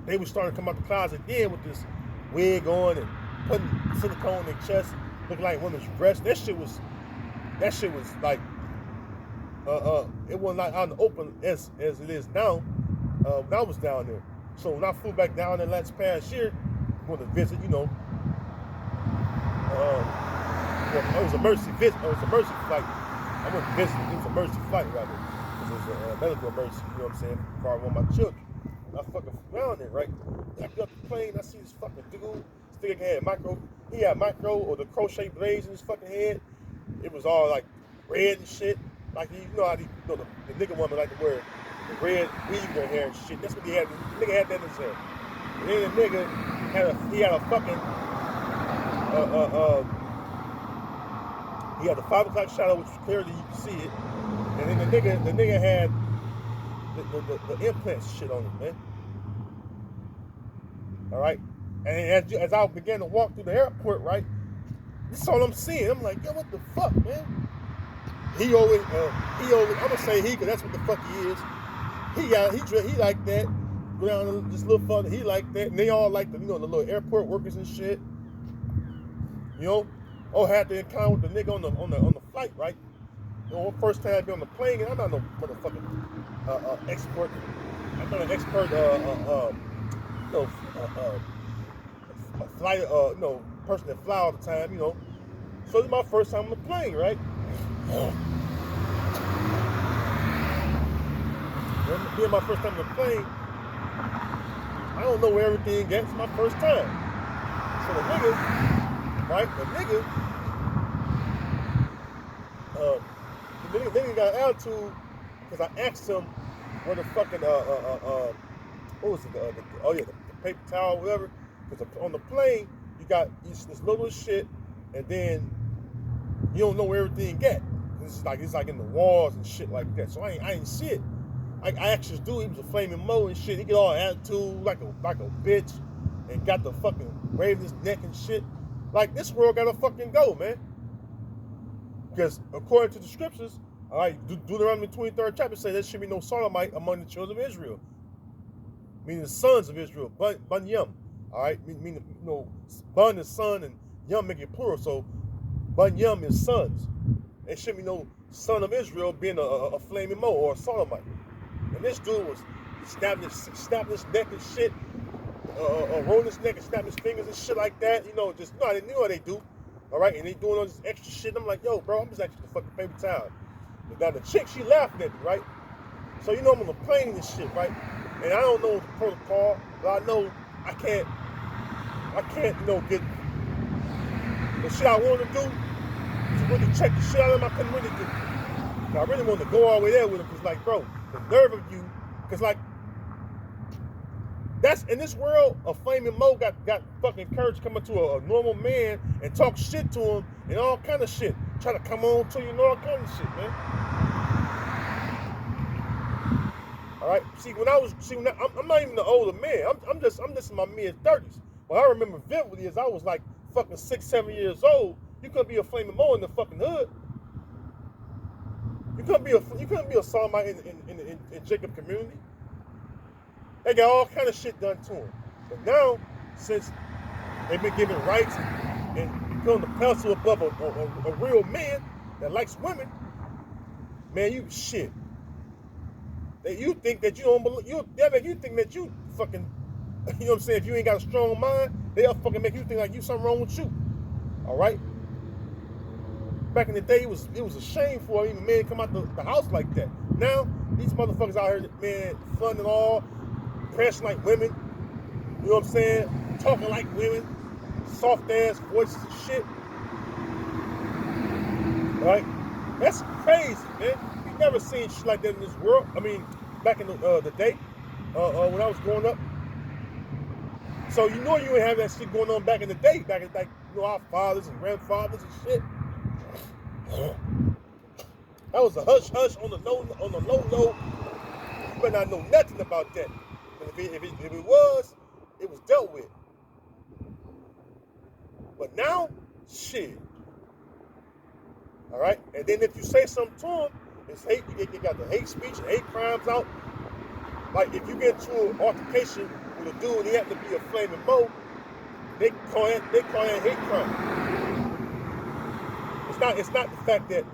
they were starting to come out the clouds again with this wig on and putting silicone in their chest, looking like women's breasts. That shit was like it wasn't like out in the open as it is now when I was down there. So when I flew back down there last past year, going to visit, you know, it was a mercy visit. It was a mercy flight. I went to visit. It was a mercy flight, rather. It was a medical emergency, you know what I'm saying, for one of my children. And I fucking flew down there, right? I get up the plane, I see this fucking dude. This nigga had micro or the crochet blades in his fucking head. It was all like red and shit. Like, you know how the nigga woman like to wear the red weave in their hair and shit. That's what he had. The nigga had that in his hair. And then the nigga had a fucking he had the 5 o'clock shadow, which was clearly you could see it. And then the nigga had the implants shit on him, man. All right. And as I began to walk through the airport, right, this is all I'm seeing. I'm like, yo, what the fuck, man? He always, I'm gonna say he, cause that's what the fuck he is. He like that. Go down just a little further. He like that, and they all like the little airport workers and shit. You know, all had to encounter with the nigga on the flight, right? You know, first time I be on the plane, and I'm not no motherfucking expert. I'm not an expert, flight, person that fly all the time, you know. So this is my first time on the plane, right? Being my first time on the plane, I don't know where everything gets. It's my first time. So the nigga got an attitude because I asked him where the fucking what was it? The paper towel, whatever. Because on the plane you got this little shit, and then you don't know where everything get. It's like in the walls and shit like that. So I ain't see it. I asked this dude, he was a flaming mo and shit. He get all attitude like a bitch, and got the fucking waving his neck and shit. Like, this world gotta fucking go, man. Because according to the scriptures, all right, Deuteronomy 23rd chapter say there should be no sodomite among the children of Israel, meaning the sons of Israel, bun yum. All right, meaning, you know, bun is son and yum make it plural, so bun yum is sons. There shouldn't be no son of Israel being a flaming mo or a sodomite. And this dude was snapping his neck and shit, rolling his neck and snapping his fingers and shit like that. You know, just they knew what they do. All right, and they doing all this extra shit. I'm like, yo, bro, I'm just actually the fucking favorite time. Now the chick, she laughing at me, right? So you know I'm on the plane and shit, right? And I don't know the protocol, but I know I can't, you know, get the shit I want to do to really check the shit out of him. I couldn't really do. I really wanted to go all the way there with him, because, like, bro, the nerve of you, because, like, that's, in this world, a flaming mo got fucking courage to come up to a normal man and talk shit to him and all kind of shit. Try to come on to you and all kind of shit, man. All right. I'm not even the older man. I'm just in my mid-30s. What I remember vividly is I was like fucking 6, 7 years old. You couldn't be a flaming mo in the fucking hood. You couldn't be a sodomite in Jacob community. They got all kind of shit done to them. But now, since they've been given rights and become the pedestal above a real man that likes women, man, you shit. That you think that you don't believe, you think that you fucking, you know what I'm saying? If you ain't got a strong mind, they'll fucking make you think like you something wrong with you. All right. Back in the day, it was a shame for even men to come out the house like that. Now these motherfuckers out here, man, fun and all, dressing like women. You know what I'm saying? Talking like women, soft ass voices and shit. Right? That's crazy, man. You never seen shit like that in this world. I mean, back in the day, when I was growing up. So you know you ain't have that shit going on back in the day, back in, like, you know, our fathers and grandfathers and shit. That was a hush hush on the low low. You better not know nothing about that. But if it was, it was dealt with. But now, shit. All right, and then if you say something to them, it's hate. You got the hate speech and hate crimes out. Like if you get into an altercation with a dude and he happen to be a flaming mo, they call that hate crime. It's not the fact that,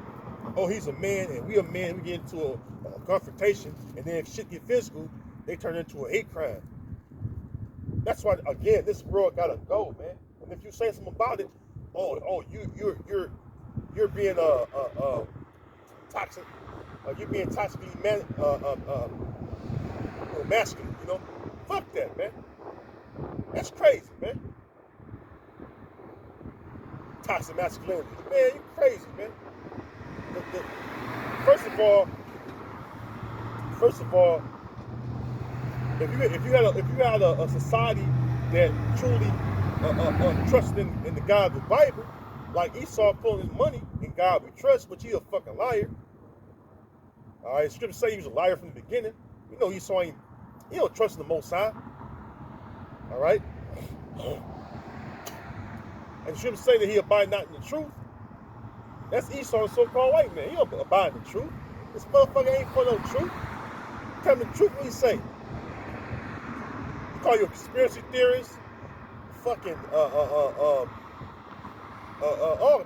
oh, he's a man and we a man, we get into a confrontation, and then if shit get physical, they turn into a hate crime. That's why, again, this world gotta go, man. And if you say something about it, you're being toxic, you're being toxically masculine, you know? Fuck that, man. That's crazy, man. Toxic masculinity, man. You crazy, man. First of all, if you had a society that truly trusted in the God of the Bible, like Esau pulling his money in God we trust, but he a fucking liar. All right, scripture say he was a liar from the beginning. You know Esau he don't trust in the Most High. All right, and the scripture say that he abide not in the truth. That's Esau, the so-called white man. He don't abide in the truth. This motherfucker ain't for no truth. Tell me the truth, what he say? You call you a conspiracy theorist, fucking all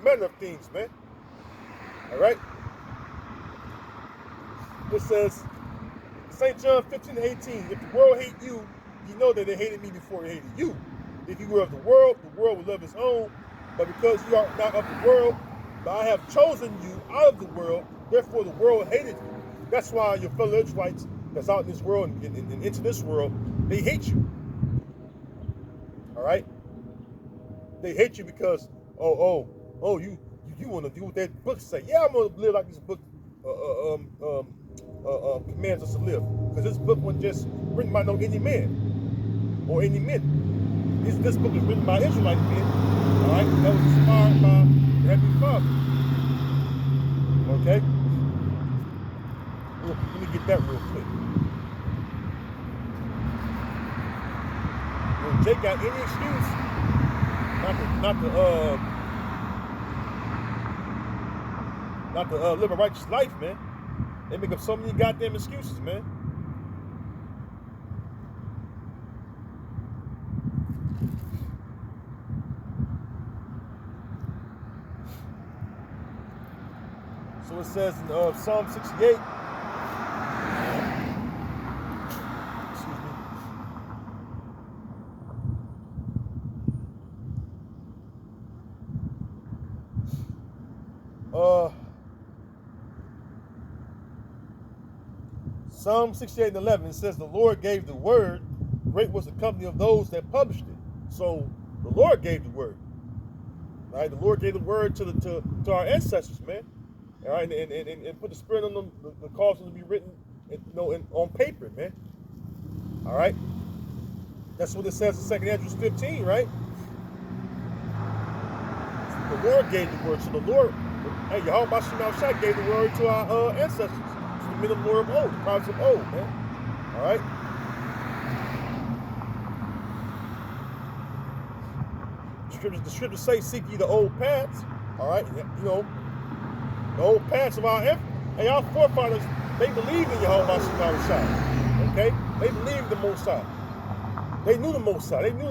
manner of things, man. All right. It says, St. John 15:18. If the world hate you, you know that they hated me before they hated you. If you were of the world would love its own. But because you are not of the world, but I have chosen you out of the world, therefore the world hated you. That's why your fellow Israelites that's out in this world and into this world, they hate you. All right? They hate you because, you want to do what that book say. Yeah, I'm going to live like this book commands us to live. Because this book wasn't just written by any man or any men. This book is written by Israelite men, all right, that was inspired by the Heavenly Father. Okay? Let me get that real quick. Jake got any excuse not to live a righteous life, man. They make up so many goddamn excuses, man. So it says in Psalm 68. Excuse me. Psalm 68:11, it says, the Lord gave the word, great was the company of those that published it. So the Lord gave the word. Right? The Lord gave the word to our ancestors, man. All right, and put the spirit on them, the cause them to be written, on paper, man. All right, that's what it says in 2 Ezra 15, right? The Lord gave the word. So the Lord, hey, Yahweh Shema Shai gave the word to our ancestors, to the men of the Lord of old, the prophets of old, man. All right. The scriptures say, seek ye the old paths. All right, the old paths of our forefathers, they believed in Yahweh Shema Shai. Okay, they believed the Most High. They knew the Most High. They knew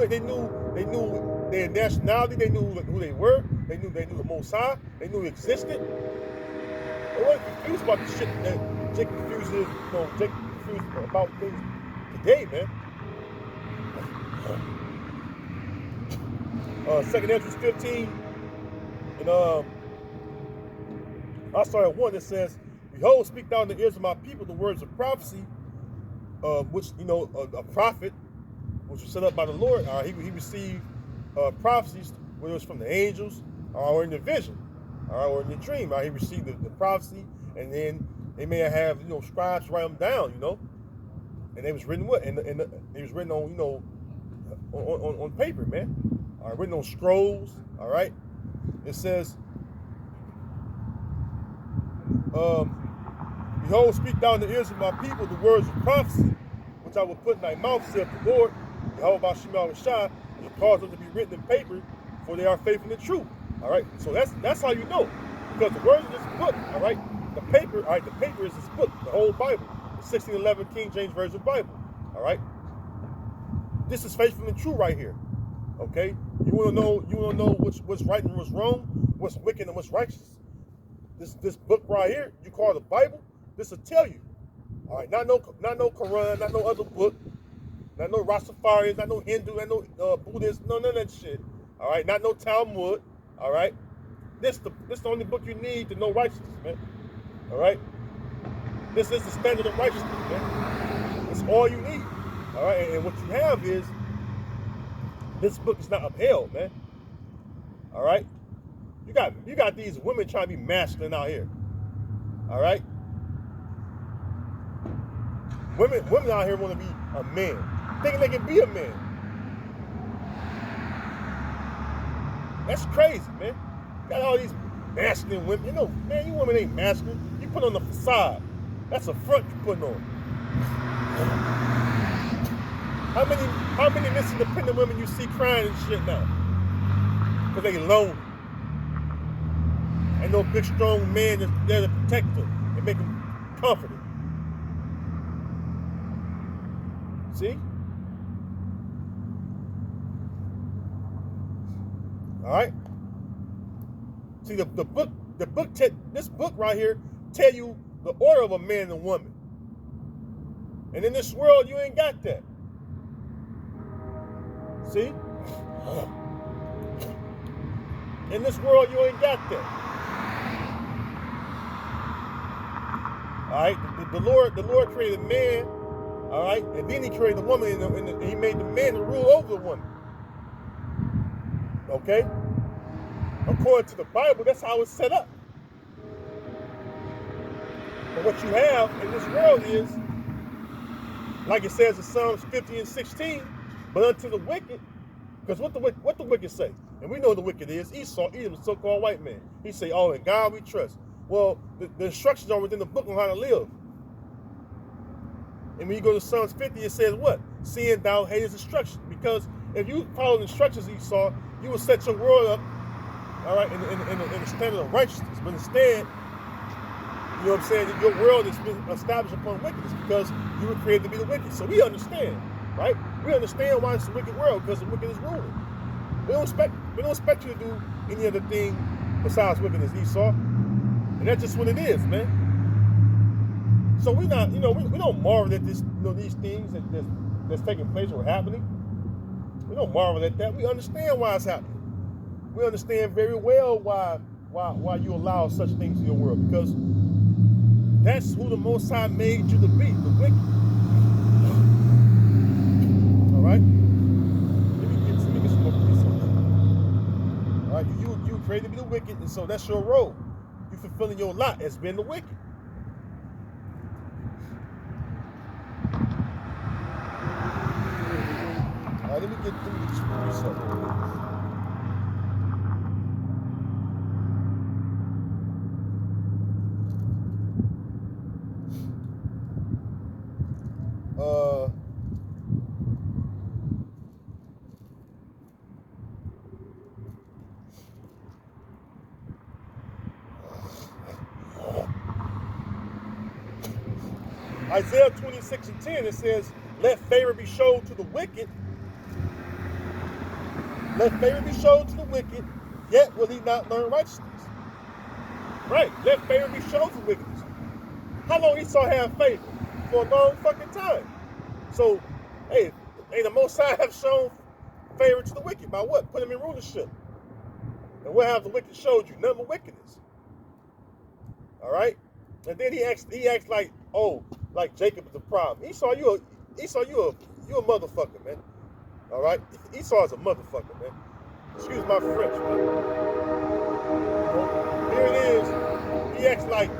their nationality. They knew who they were. They knew the Most High. They knew it existed. They weren't confused about the shit that Jake confused about things today, man. 2 Ezra 15, and I'll start at 1. It says, behold, speak thou in the ears of my people the words of prophecy, which, a prophet, which was set up by the Lord. He received prophecies, whether it was from the angels or in the vision, or in the dream. He received the prophecy, and then they may have scribes write them down, and it was written what, and it was written on on paper, man. Written on scrolls. All right. It says, behold, speak thou in the ears of my people the words of prophecy, which I will put in thy mouth, saith the Lord, Yahweh Shema Shai, and cause them to be written in paper, for they are faithful and true. All right. So that's how you know, because the words of this book, all right, the paper is this book, the whole Bible, the 1611 King James Version Bible. All right. This is faithful and true right here. Okay. You want to know what's right and what's wrong, what's wicked and what's righteous. This book right here, you call the Bible, this will tell you. All right, not no Quran, not no other book, not no Rastafarians, not no Hindu, not no Buddhist, none of that shit. All right, not no Talmud. All right, this the only book you need to know righteousness, man. All right, this is the standard of righteousness, man. It's all you need. All right, and what you have is, this book is not upheld, man. All right, you got these women trying to be masculine out here. All right, women out here want to be a man, thinking they can be a man. That's crazy, man. Got all these masculine women. Man, you women ain't masculine. You put on the facade. That's a front you putting on. How many Miss Independent women you see crying and shit now? Because they lonely. Ain't no big strong man that's there to protect them and make them comforted. See? All right. See, this book right here tell you the order of a man and a woman. And in this world, you ain't got that. See? In this world, you ain't got that. All right? The Lord created man, all right? And then he created the woman, and he made the man to rule over the woman. Okay? According to the Bible, that's how it's set up. But what you have in this world is, like it says in Psalms 50 and 16, but unto the wicked, because what the wicked say? And we know the wicked is Esau, Edom, the so-called white man. He say, oh, in God we trust. Well, the instructions are within the book on how to live. And when you go to Psalms 50, it says what? Seeing thou hatest instruction. Because if you follow the instructions Esau, you will set your world up, all right, in the standard of righteousness. But instead, you know what I'm saying, your world has been established upon wickedness because you were created to be the wicked. So we understand, right? We understand why it's a wicked world, because the wicked is ruling. We don't expect you to do any other thing besides wickedness, Esau. And that's just what it is, man. So we not, we don't marvel at this, these things that's taking place or happening. We don't marvel at that. We understand why it's happening. We understand very well why you allow such things in your world, because that's who the Most High made you to be, the wicked. All right? Let me get some more precepts. All right? You were created to be the wicked, and so that's your role. You're fulfilling your lot as being the wicked. All right, let me get some precepts. Isaiah 26:10, it says, let favor be showed to the wicked. Let favor be showed to the wicked, yet will he not learn righteousness. Right, let favor be showed to wickedness. How long Esau have favor? For a long fucking time. So, hey, the Most High have shown favor to the wicked by what? Put him in rulership. And what have the wicked showed you? Nothing but wickedness. All right? And then he acts like, oh, like Jacob is the problem. Esau, you a motherfucker, man. All right? Esau is a motherfucker, man. Excuse my French, man. Here it is. He acts like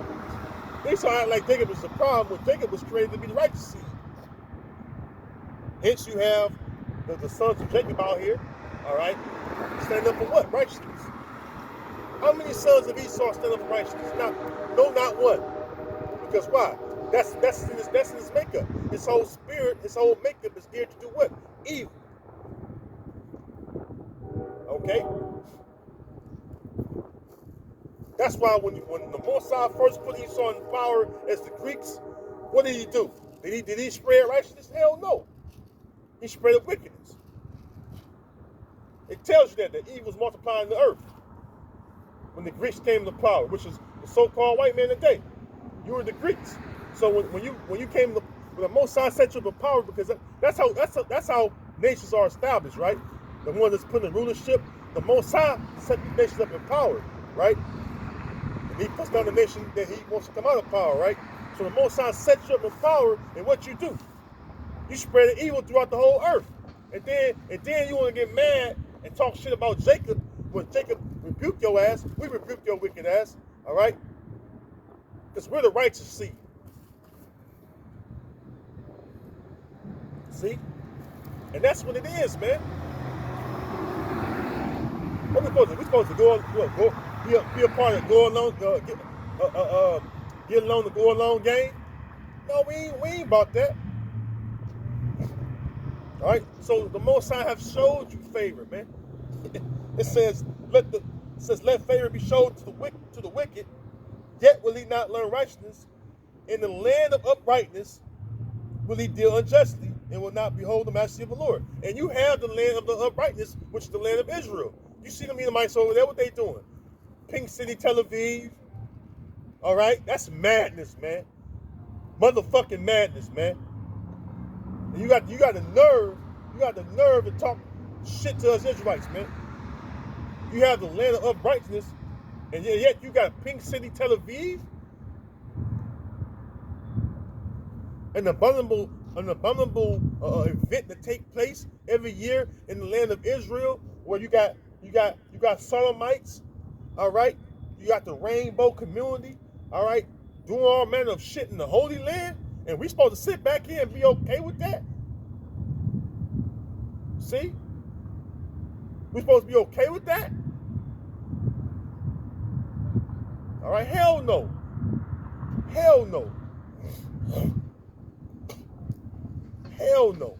Esau acts like Jacob is the problem when Jacob was created to be the righteous seed. Hence you have the sons of Jacob out here, all right, stand up for what? Righteousness. How many sons of Esau stand up for righteousness? Not one. Because why? That's in his makeup. His whole spirit, his whole makeup is geared to do what? Evil. Okay? That's why when the Mosai first put Esau in power as the Greeks, what did he do? Did he spread righteousness? Hell no. He spread wickedness. It tells you that the evil is multiplying the earth. When the Greeks came to power, which is the so-called white man today, you were the Greeks. So when you came to, when the Mosai set you up in power, because that's how nations are established, right? The one that's put in rulership, the Mosai set the nations up in power, right? And he puts down the nation that he wants to come out of power, right? So the Mosai sets you up in power, and what you do? You spread the evil throughout the whole earth. And then you want to get mad and talk shit about Jacob when Jacob rebuked your ass. We rebuked your wicked ass, all right? Because we're the righteous seed. See? And that's what it is, man. What we supposed to do? We supposed to be a part of go along, get along the go along game? No, we ain't about that. All right, so the Most High have showed you favor, man. It says, let favor be showed to the wicked, yet will he not learn righteousness. In the land of uprightness will he deal unjustly, and will not behold the majesty of the Lord. And you have the land of the uprightness, which is the land of Israel. You see the Edomites over there, what they doing? Pink City, Tel Aviv. All right, that's madness, man. Motherfucking madness, man. And you got the nerve to talk shit to us Israelites, man. You have the land of uprightness, and yet you got Pink City, Tel Aviv, an abominable event that takes place every year in the land of Israel, where you got Sodomites, all right. You got the rainbow community, all right, doing all manner of shit in the Holy Land. And we supposed to sit back here and be okay with that? See? We supposed to be okay with that? All right, hell no. Hell no. Hell no.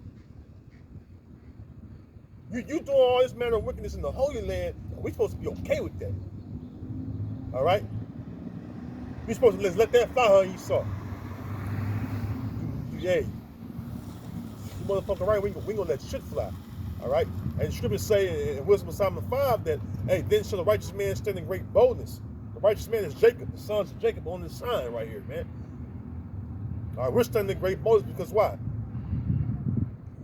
You doing all this manner of wickedness in the Holy Land, and we're supposed to be okay with that. All right? We're supposed to let that fly on Esau. Hey, you motherfucker right, we gonna let shit fly. All right? And the scriptures say in Wisdom of Solomon 5 that, hey, then shall the righteous man stand in great boldness. The righteous man is Jacob, the sons of Jacob on this sign right here, man. All right, we're standing in great boldness because why?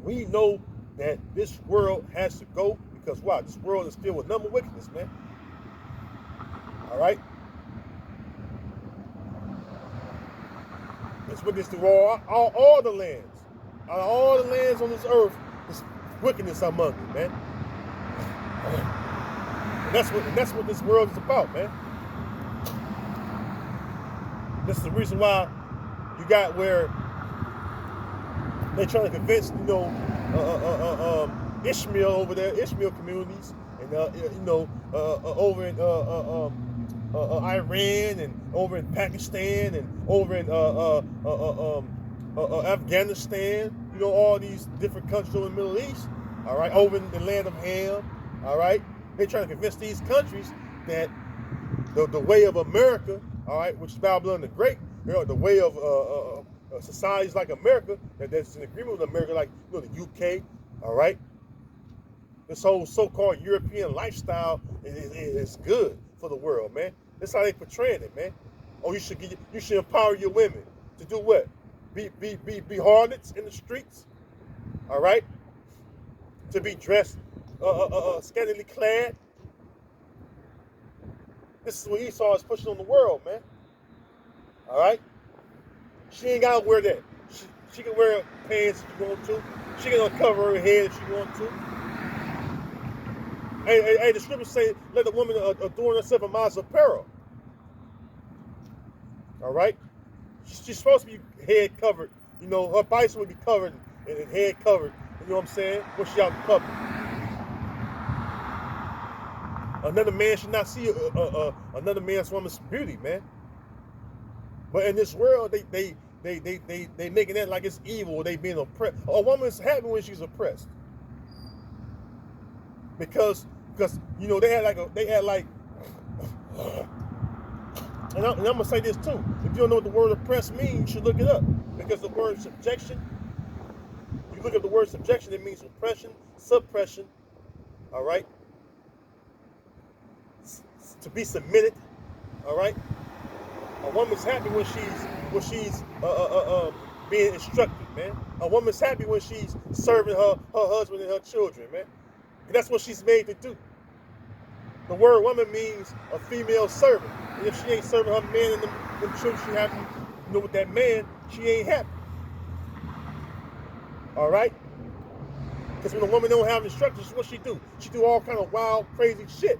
We know that this world has to go because why? This world is filled with number wickedness, man. All right? It's wickedness through all the lands. Out of all the lands on this earth, there's wickedness among it, man. And that's what this world is about, man. This is the reason why you got where they're trying to convince, Ishmael over there, Ishmael communities, and over in Iran and over in Pakistan and over in Afghanistan, all these different countries over in the Middle East, all right, over in the land of Ham, all right, they're trying to convince these countries that the way of America, all right, which is Babylon the Great, the way of societies like America, that's in agreement with America, like the UK, all right, this whole so-called European lifestyle is good for the world, man. That's how they portraying it, man. Oh, you should empower your women to do what? Be harlots in the streets, all right? To be dressed scantily clad. This is what Esau is pushing on the world, man. All right? She ain't got to wear that. She can wear pants if she wants to. She can uncover her head if she wants to. Hey, the scriptures say, let the woman adorn herself in modest apparel. All right? She's supposed to be head covered. Her bicep would be covered and head covered. You know what I'm saying? When she out in public. Another man should not see another man's woman's beauty, man. But in this world, they making that like it's evil. They being oppressed. A woman's happy when she's oppressed. Because they had like and I'm gonna say this too. If you don't know what the word oppressed means, you should look it up. Because the word subjection, you look at the word subjection, it means oppression, suppression. All right, to be submitted. All right, a woman's happy when she's being instructed, man. A woman's happy when she's serving her husband and her children, man. And that's what she's made to do. The word woman means a female servant. And if she ain't serving her man and the children she happy, with that man, she ain't happy. All right? Because when a woman don't have instructions, what she do? She do all kind of wild, crazy shit.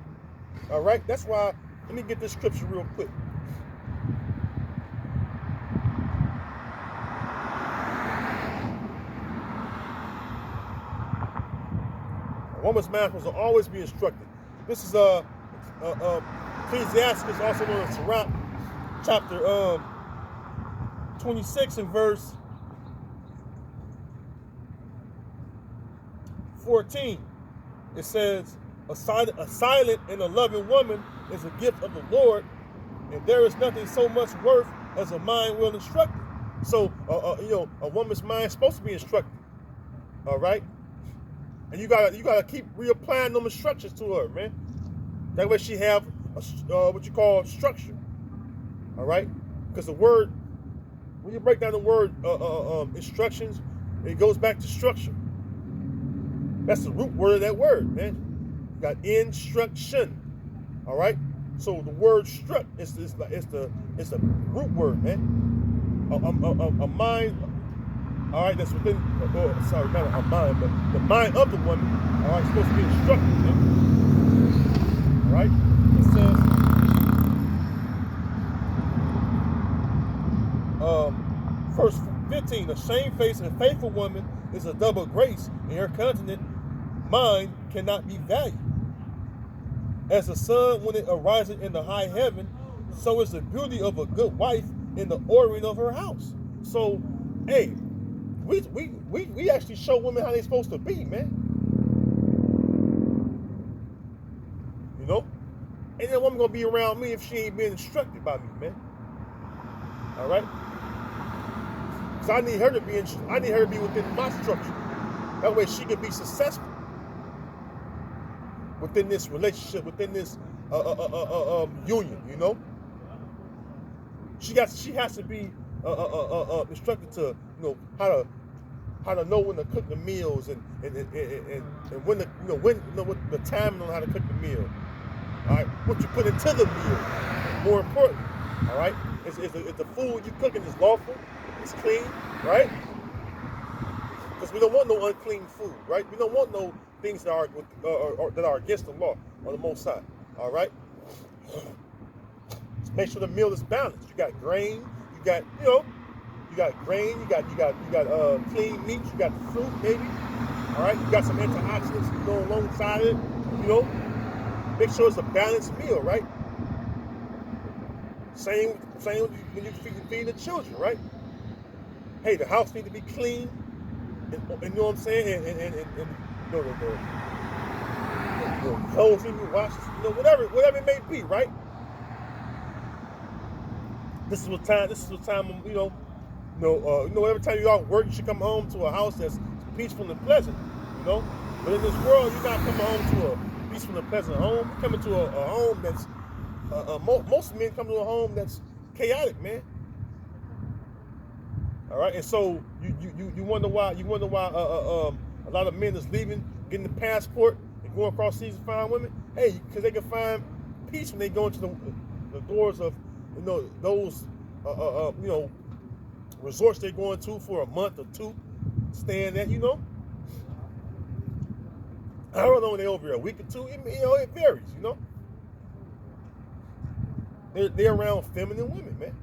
All right? That's why, let me get this scripture real quick. A woman's mind was to always be instructed. This is Ecclesiastes, also known as Sirach, chapter 26 and verse 14. It says, a silent and a loving woman is a gift of the Lord, and there is nothing so much worth as a mind well instructed. So, a woman's mind is supposed to be instructed. All right? And you gotta keep reapplying them instructions to her, man. That way she have what you call structure. All right? Because the word, when you break down the word instructions, it goes back to structure. That's the root word of that word, man. You got instruction. All right? So the word struck is the root word, man. A mind. All right, that's within. Sorry, not a mind, but the mind of the woman. All right, supposed to be instructed. Man. All right, it says, verse 15: a shamefaced and faithful woman is a double grace, and her continent mind cannot be valued. As the sun when it arises in the high heaven, so is the beauty of a good wife in the ordering of her house. So, hey. We actually show women how they're supposed to be, man. you know? Ain't that woman gonna be around me if she ain't being instructed by me, man. All right? Because I need her to be within my structure. That way she can be successful within this relationship, within this union, you know? She has to be instructed to, you know, how to know when to cook the meals and when to, you know, what the timing on how to cook the meal. All right, what you put into the meal, more important. All right, is the food you cooking is lawful, it's clean, right? Because we don't want no unclean food, right? We don't want no things that are against the law or the Most High. All right. Make sure the meal is balanced. You got grain, you got, you know, you got grain, you got clean meat, you got fruit, maybe. All right, you got some antioxidants to go alongside it. You know, make sure it's a balanced meal, right? Same when you feed the children, right? Hey, the house need to be clean, and you know what I'm saying, and you know, the clothes need to be washed, you know, whatever it may be, right? This is what time, you know, every time you out work, you should come home to a house that's peaceful and pleasant, you know. But in this world, you're not coming home to a peaceful and pleasant home. You're coming to a home that's, most men come to a home that's chaotic, man. All right, and so you wonder why a lot of men is leaving, getting the passport, and going across seas to find women. Hey, because they can find peace when they go into the doors of, you know, those you know, resorts they're going to for a month or two, staying at, you know. I don't know when they're over here a week or two. You know, it varies, you know. They're around feminine women, man.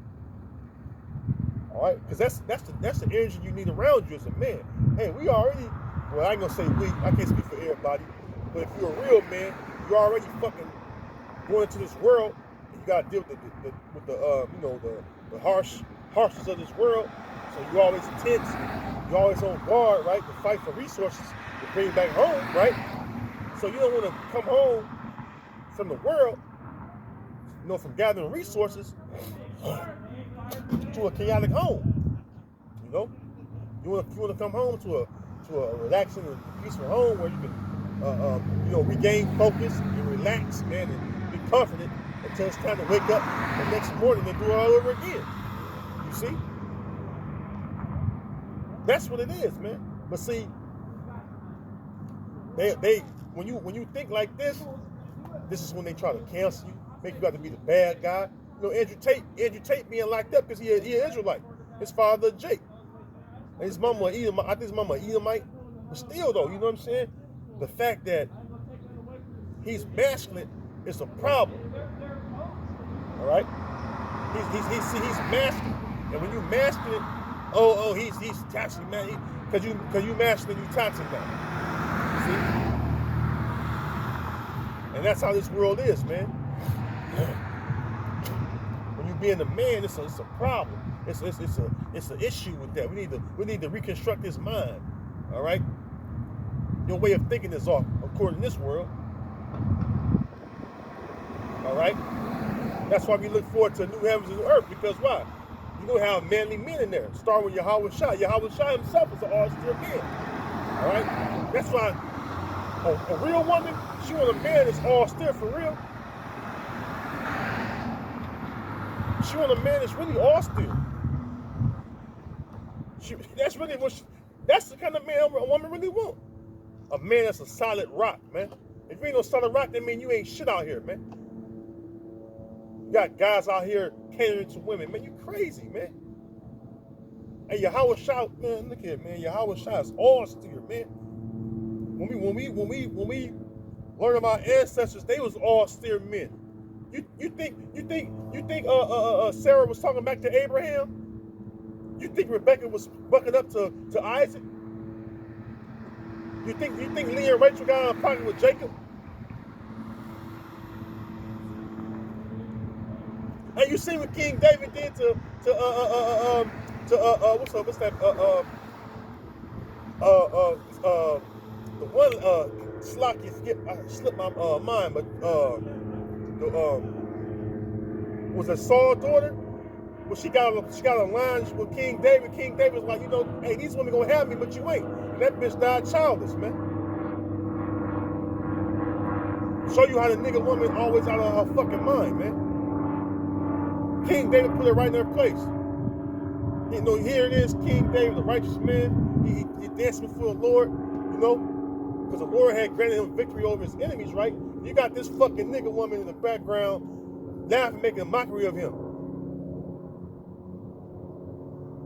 All right, because that's the energy you need around you as a man. Hey, we already, well, I ain't gonna say we. I can't speak for everybody, but if you're a real man, you're already fucking going into this world. You gotta deal with the you know, the harshness of this world. So you're always intense. You're always on guard, right? To fight for resources to bring back home, right? So you don't want to come home from the world, you know, from gathering resources to a chaotic home. You know, you want to come home to a relaxing and peaceful home where you can, you know, regain focus and relax, man, and be confident until it's time to wake up the next morning and do it all over again. You see? That's what it is, man. But see, they when you think like this is when they try to cancel you, make you got to be the bad guy. You know, Andrew Tate being locked up because he an Israelite. His father Jake, and his mama Edomite. I think his mama Edomite. But still, though, you know what I'm saying? The fact that he's masculine is a problem. All right, he's masculine, and when you masculine, he's toxic, man. Because you masculine, you toxic now. See, and that's how this world is, man. When you being a man, it's a problem. It's an issue with that. We need to reconstruct his mind. All right, your way of thinking is off according to this world. All right. That's why we look forward to new heavens and earth, because why? You're going to have manly men in there. Start with Yahweh Shai. Yahweh Shai himself is an austere man. All right? That's why a real woman, she want a man that's austere for real. She want a man that's really austere. That's the kind of man a woman really want. A man that's a solid rock, man. If you ain't no solid rock, that means you ain't shit out here, man. You got guys out here catering to women, man. You crazy, man. Hey, Yahweh Shai, man, look here, man. Yahweh Shai is austere, man. When we learn about ancestors, they was austere men. You think Sarah was talking back to Abraham? You think Rebecca was bucking up to Isaac? You think Leah and Rachel got on a pocket with Jacob? And you see what King David did to Slocky, I slipped my mind, but was it Saul's daughter? Well, she got a line with King David. King David was like, you know, hey, these women gonna have me, but you ain't. And that bitch died childless, man. Show you how the nigga woman always out of her fucking mind, man. King David put her right in her place. You know, here it is, King David, the righteous man. He dancing before the Lord, you know, because the Lord had granted him victory over his enemies, right? You got this fucking nigga woman in the background laughing, making a mockery of him.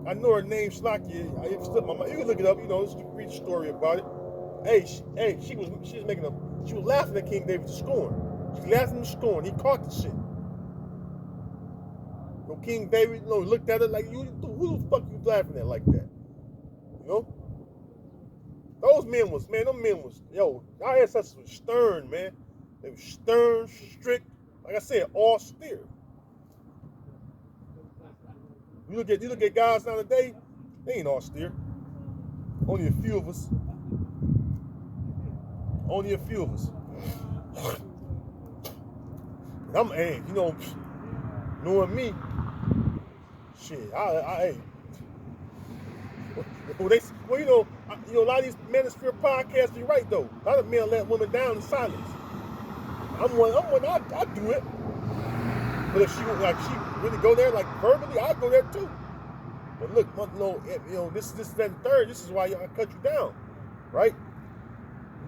I know her name, Slocky. I slipped my mind. You can look it up. You know, just read the story about it. She was laughing at King David to scorn. She's laughing to scorn. He caught the shit. You know, King David, you know, looked at her like, who the fuck you laughing at like that? You know, them men was, yo, our ancestors was stern, man. They were stern, strict, like I said, austere. You look at guys nowadays, they ain't austere. Only a few of us. Only a few of us. Hey, you know, knowing me, shit, well, you know, a lot of these manosphere podcasts be right though. A lot of men let women down in silence. I'm one, I do it. But if she really go there, like verbally, I'd go there too. But look, you know, this, that, and third, this is why I cut you down, right?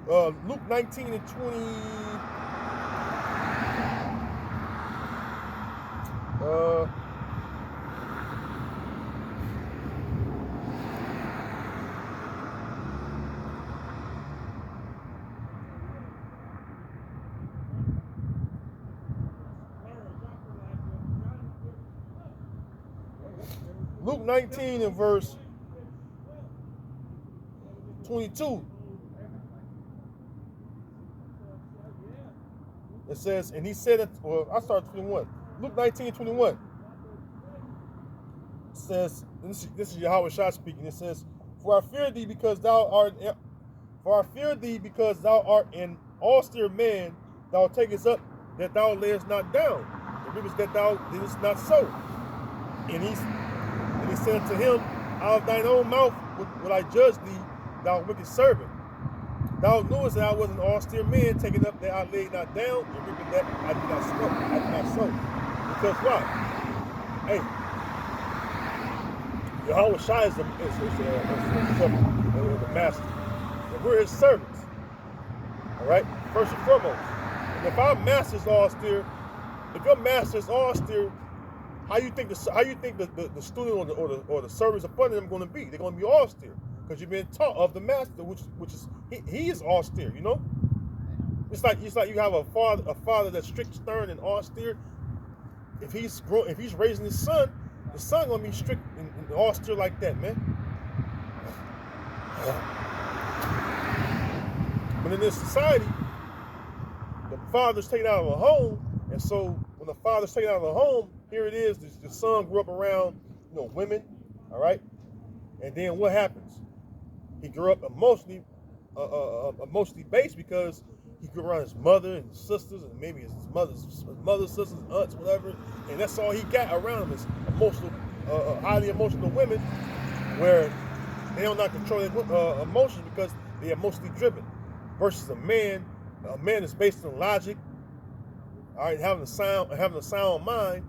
Luke 19 and 20. Luke 19 and verse 22. It says, and he said it, well, I start 21. Luke 19, 21. It says, this is Yahweh Shah speaking. It says, For I fear thee because thou art an austere man, thou takest up that thou layest not down, the rivers that thou didst not sow. And he said to him, Out of thine own mouth will I judge thee, thou wicked servant. Thou knewest that I was an austere man, taking up that I laid not down, and reaping that I did not sow. Because why? Hey, Yahweh Shai is the master. And we're his servants. All right? First and foremost. And if our master's austere, if your master's austere, how you think the student or the servants upon them going to be? They're going to be austere. Because you've been taught of the master, which is he is austere, you know. It's like you have a father that's strict, stern, and austere. If he's raising his son, the son gonna be strict and austere like that, man. But in this society, the father's taken out of a home, and so when the father's taken out of the home, here it is. The son grew up around, you know, women, all right, and then what happens? He grew up emotionally based because he grew around his mother and his sisters and maybe his mother's sisters, aunts, whatever, and that's all he got around him is emotional, highly emotional women, where they don't not control their emotions because they're emotionally driven. Versus a man is based on logic, all right, having a sound mind,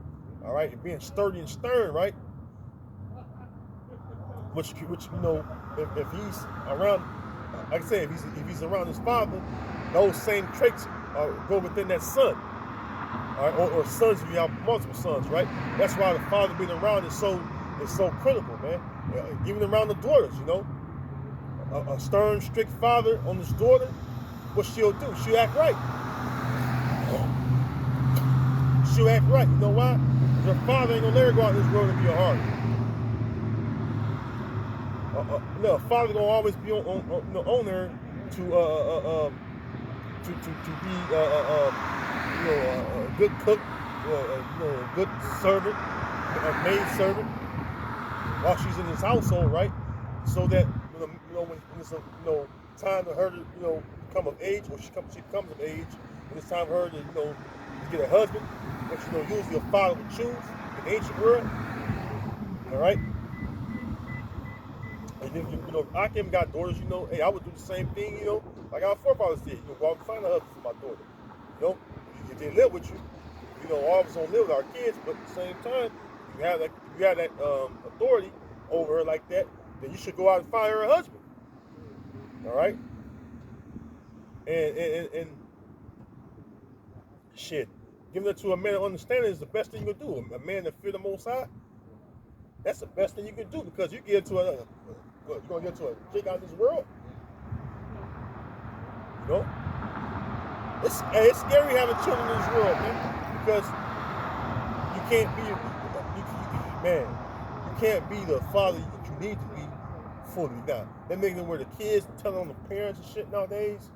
all right, and being sturdy and stern, right? Which you know, if he's around, like I said, if he's around his father, those same traits go within that son, all right, or sons if you have multiple sons, right? That's why the father being around is so critical, man. Even around the daughters, you know, a stern, strict father on his daughter, what she'll do? She'll act right. She'll act right. You know why? Because her father ain't gonna let her go out in this world and be a harlot. No, father gonna always be on her to be a good cook, a good servant, a maid servant while she's in his household, right? So that when it's time for her to come of age, or she becomes of age, when it's time for her to, to get a husband, which, usually a father would choose in the ancient world. All right? And if Akim got daughters, hey, I would do the same thing, like our forefathers did. Go out and find a husband for my daughter. If they live with you, all of us don't live with our kids, but at the same time, you have that authority over her like that, then you should go out and find her a husband. All right? And shit, giving it to a man of understanding is the best thing you can do. A man that fear the Most High, that's the best thing you can do, because you get into you're gonna get to a chick out of this world. It's scary having children in this world, man, because you can't be you can't be the father that you need to be fully. Now they make them where the kids telling on the parents and shit nowadays.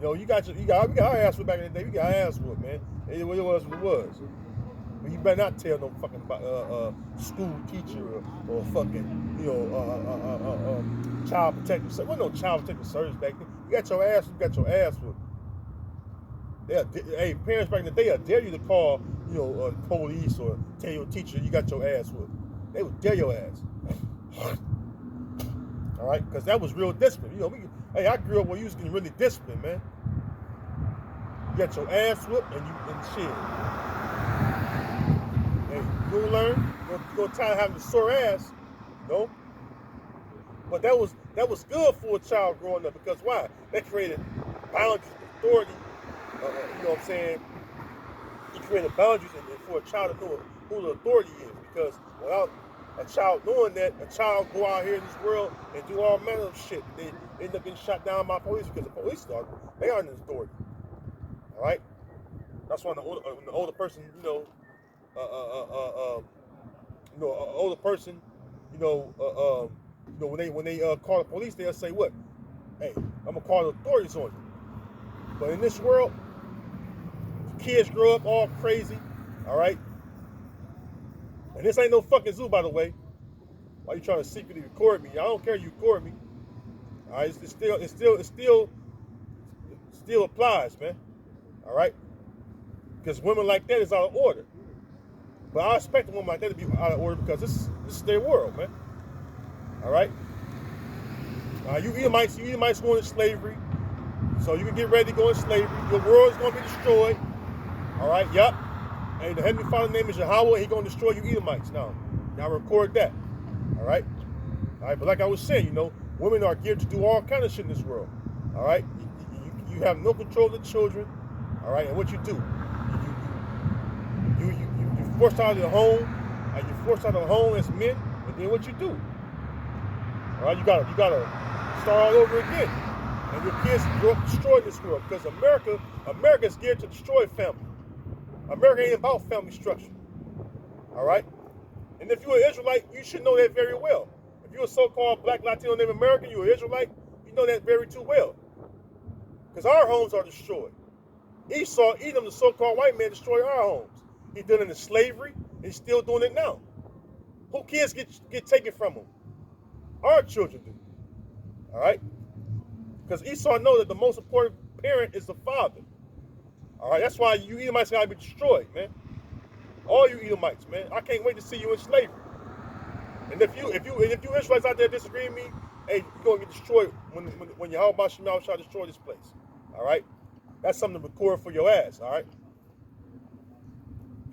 We got our ass whooped back in the day. We got our ass whooped, man. It was what it was. But you better not tell no fucking school teacher or fucking child protective. There wasn't no child protective service back then. You got your ass whooped. Hey, parents back in the day, they'll dare you to call police or tell your teacher you got your ass whooped. They would dare your ass. All right, because that was real discipline. Hey, I grew up where you was getting really disciplined, man. You got your ass whooped and shit. Hey, you gonna learn. You're gonna try having a sore ass, But that was good for a child growing up, because why? That created boundaries of authority. You know what I'm saying? It created boundaries for a child to know who the authority is, because without a child knowing that, a child go out here in this world and do all manner of shit. They end up getting shot down by police, because the police they aren't an authority. All right? That's why when the older person, an older person, when they call the police, they'll say what? Hey, I'm gonna call the authorities on you. But in this world, kids grow up all crazy. All right. And this ain't no fucking zoo, by the way. Why you trying to secretly record me? I don't care if you record me. All right, it still applies, man. All right, because women like that is out of order. But I expect a woman like that to be out of order, because this is their world, man. All right. You Edomites go into slavery, so you can get ready to go into slavery. Your world is going to be destroyed. All right. Yup. And the Heavenly Father's name is Yahweh. He's going to destroy you Edomites. Now record that. All right. All right. But like I was saying, women are geared to do all kind of shit in this world. All right. You have no control of the children. All right. And what you do, you're forced out of the home. And you're forced out of the home as men. And then what you do? All right. You gotta start all over again. And your kids grow up destroyed this world, because America is geared to destroy family. America ain't about family structure. All right? And if you're an Israelite, you should know that very well. If you're a so-called black Latino Native American, you're an Israelite, you know that very too well. Because our homes are destroyed. Edom, the so-called white man, destroyed our homes. He did it in slavery, and he's still doing it now. Who kids get taken from him? Our children do. All right? Because Esau knows that the most important parent is the father. All right, that's why you Edomites gotta be destroyed, man. All you Edomites, man. I can't wait to see you in slavery. And if you Israelites out there disagreeing with me, hey, you're gonna get destroyed when Yahweh Shema shall destroy this place. All right, that's something to record for your ass. All right.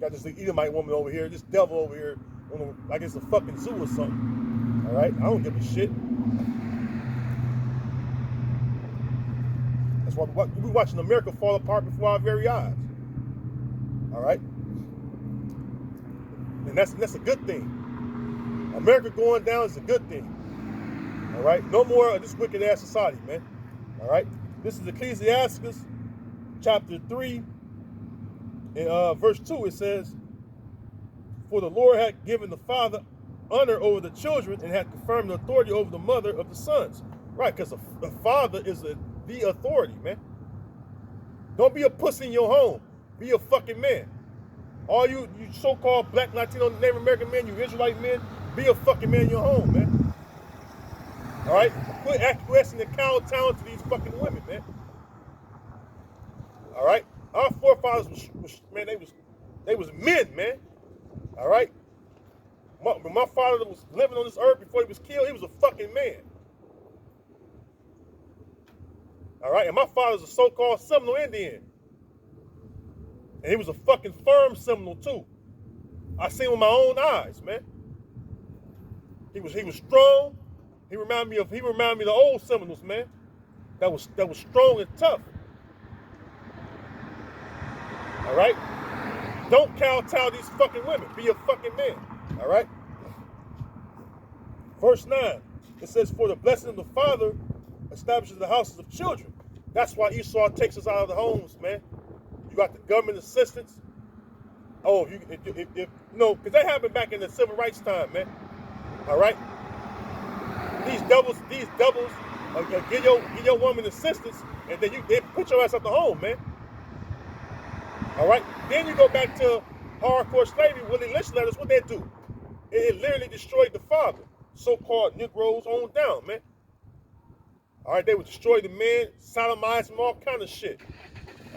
Got this Edomite woman over here, this devil over here, like it's a fucking zoo or something. All right, I don't give a shit. That's why we're watching America fall apart before our very eyes. All right? And that's a good thing. America going down is a good thing. All right? No more of this wicked ass society, man. All right? This is Ecclesiastes chapter 3 and verse 2. It says, "For the Lord had given the father honor over the children, and had confirmed the authority over the mother of the sons." Right, because the father is the authority, man. Don't be a pussy in your home. Be a fucking man. All you so-called black, Latino, Native American men, you Israelite men, be a fucking man in your home, man. All right? Quit acquiescing and kowtowing to these fucking women, man. All right? Our forefathers was man, they was men, man. All right? When my father was living on this earth before he was killed, he was a fucking man. All right? And my father's a so-called Seminole Indian. And he was a fucking firm Seminole, too. I seen him with my own eyes, man. He was strong. He reminded me of the old Seminoles, man. That was strong and tough. All right? Don't kowtow these fucking women. Be a fucking man. All right? Verse 9. It says, for the blessing of the father establishes the houses of children. That's why Esau takes us out of the homes, man. You got the government assistance. Oh, if no, because that happened back in the civil rights time, man. All right? These doubles, give your woman assistance, and then they put your ass at the home, man. All right? Then you go back to hardcore slavery. Willie Lynch letters, what they do? It literally destroyed the father, so-called Negroes on down, man. All right? They would destroy the man, sodomize him, all kind of shit.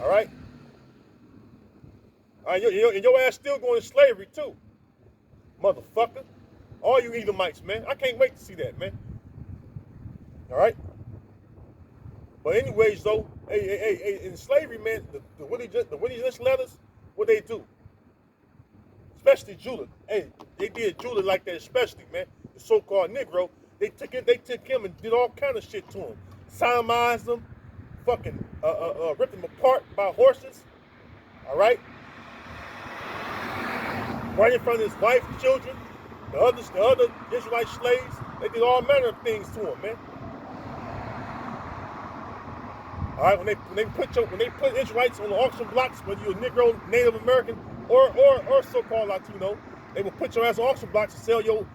All right? All right, and your ass still going to slavery, too. Motherfucker. All you Edomites, man. I can't wait to see that, man. All right? But anyways, though, hey, in slavery, man, the Willie Lynch letters, what they do? Especially Judah. Hey, they did Judah like that, especially, man. The so-called Negro. They took him and did all kind of shit to him. Sodomized him, fucking ripped him apart by horses. All right? Right in front of his wife, children, the other Israelite slaves. They did all manner of things to him, man. All right, when they put Israelites on the auction blocks, whether you're a Negro, Native American, or so-called Latino, they will put your ass on auction blocks and sell your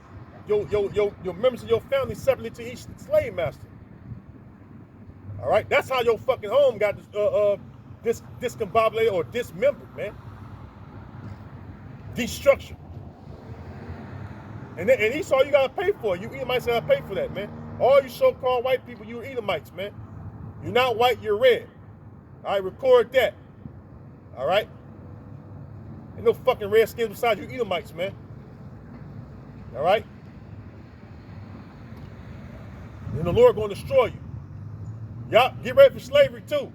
members of your family separately to each slave master. All right, that's how your fucking home got discombobulated or dismembered, man. Destruction. And Esau, you gotta pay for it. You Edomites gotta pay for that, man. All you so-called white people, you Edomites, man. You're not white, you're red. All right, record that. All right? Ain't no fucking redskins besides you Edomites, man. All right? And the Lord gonna destroy you. Y'all get ready for slavery too.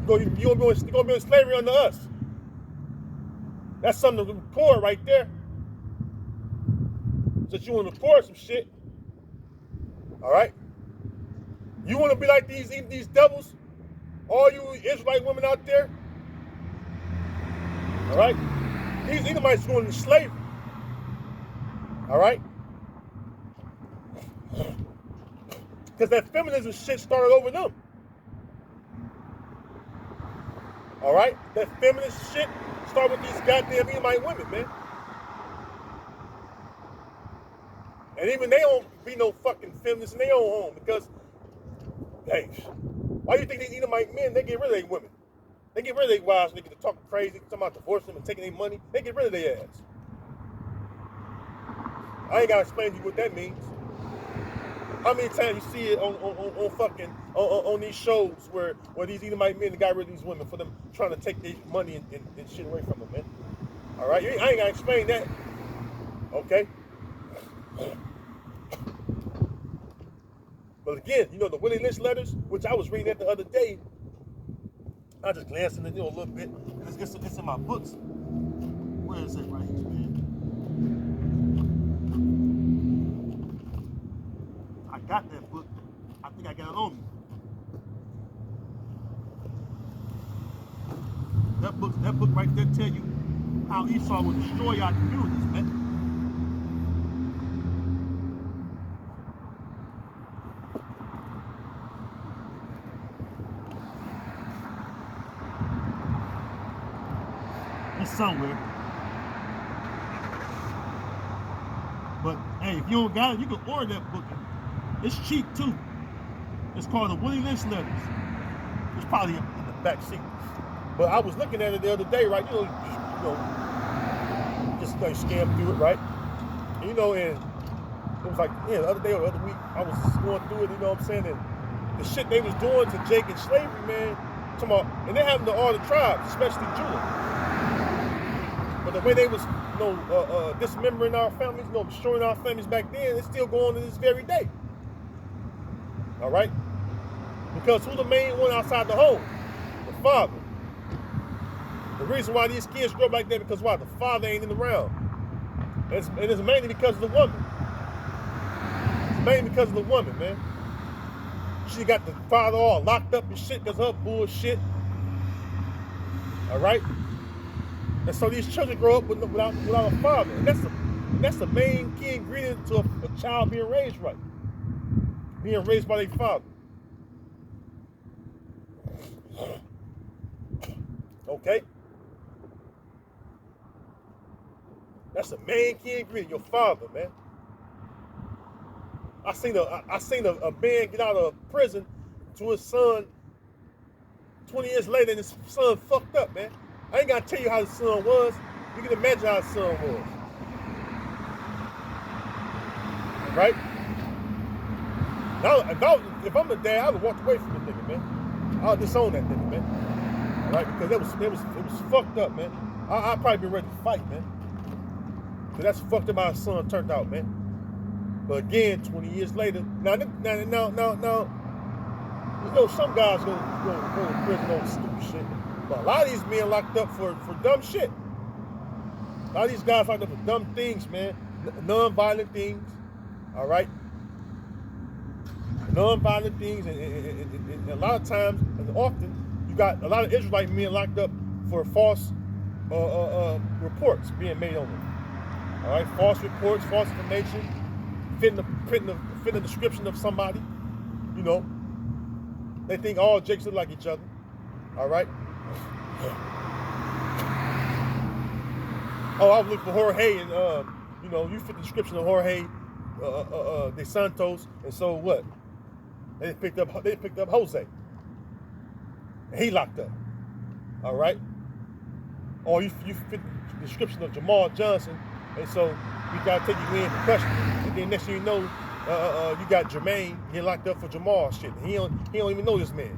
You're gonna be in slavery under us. That's something to record right there. Since you want to record some shit. All right? You want to be like these devils? All you Israelite women out there? All right? These Edomites going into slavery. All right? Because that feminism shit started over them. All right? That feminist shit started with these goddamn Edomite women, man. And even they don't be no fucking feminists in their own home because, hey, why do you think these Edomite men, they get rid of their women? They get rid of their wives, they get to talking crazy, talking about divorcing them and taking their money. They get rid of their ass. I ain't gotta explain to you what that means. How many times you see it on these shows where these Edomite men got rid of these women for them trying to take their money and shit away from them, man? All right, I ain't gotta explain that. Okay. But again, you know, the Willie Lynch letters, which I was reading that the other day, I just glanced in it, a little bit. It's in my books. Where is it right here, man? I got that book. I think I got it on me. That book right there tell you how Esau will destroy our communities, man. Somewhere. But hey, if you don't got it, you can order that book. It's cheap too. It's called the Willie Lynch Letters. It's probably in the back seat. But I was looking at it the other day, right? Just like scan through it, right? And, and it was like, yeah, the other day or the other week, I was just going through it, you know what I'm saying? And the shit they was doing to Jake in slavery, man, and they happened to all the tribes, especially Judah. But the way they was, dismembering our families, destroying our families back then, it's still going on to this very day. All right? Because who's the main one outside the home? The father. The reason why these kids grow up like that because why? The father ain't around. And it's mainly because of the woman. It's mainly because of the woman, man. She got the father all locked up and shit because of her bullshit. All right? And so these children grow up without a father. And that's the main key ingredient to a child being raised right. Being raised by their father. Okay? That's the main key ingredient, your father, man. I seen a man get out of prison to his son 20 years later, and his son fucked up, man. I ain't gotta tell you how his son was. You can imagine how his son was. Right? Now, if I'm a dad, I would walk away from the nigga, man. I would disown that nigga, man. All right? Because it was fucked up, man. I'd probably be ready to fight, man. Because that's fucked up how his son turned out, man. But again, 20 years later, now, some guys go to prison on stupid shit. But a lot of these men locked up for dumb shit. A lot of these guys locked up for dumb things, man. Non-violent things, all right? Non-violent things, and a lot of times, and often, you got a lot of Israelite men locked up for false reports being made on them. All right, false reports, false information, fitting the description of somebody. You know, they think all Jakes look like each other. All right. Oh, I was looking for Jorge, and you fit the description of Jorge de Santos, and so what? They picked up Jose, and he locked up. All right. Or you fit the description of Jamal Johnson, and so we gotta take you in for custody. And then next thing you know, you got Jermaine, he locked up for Jamal shit. He don't even know this man.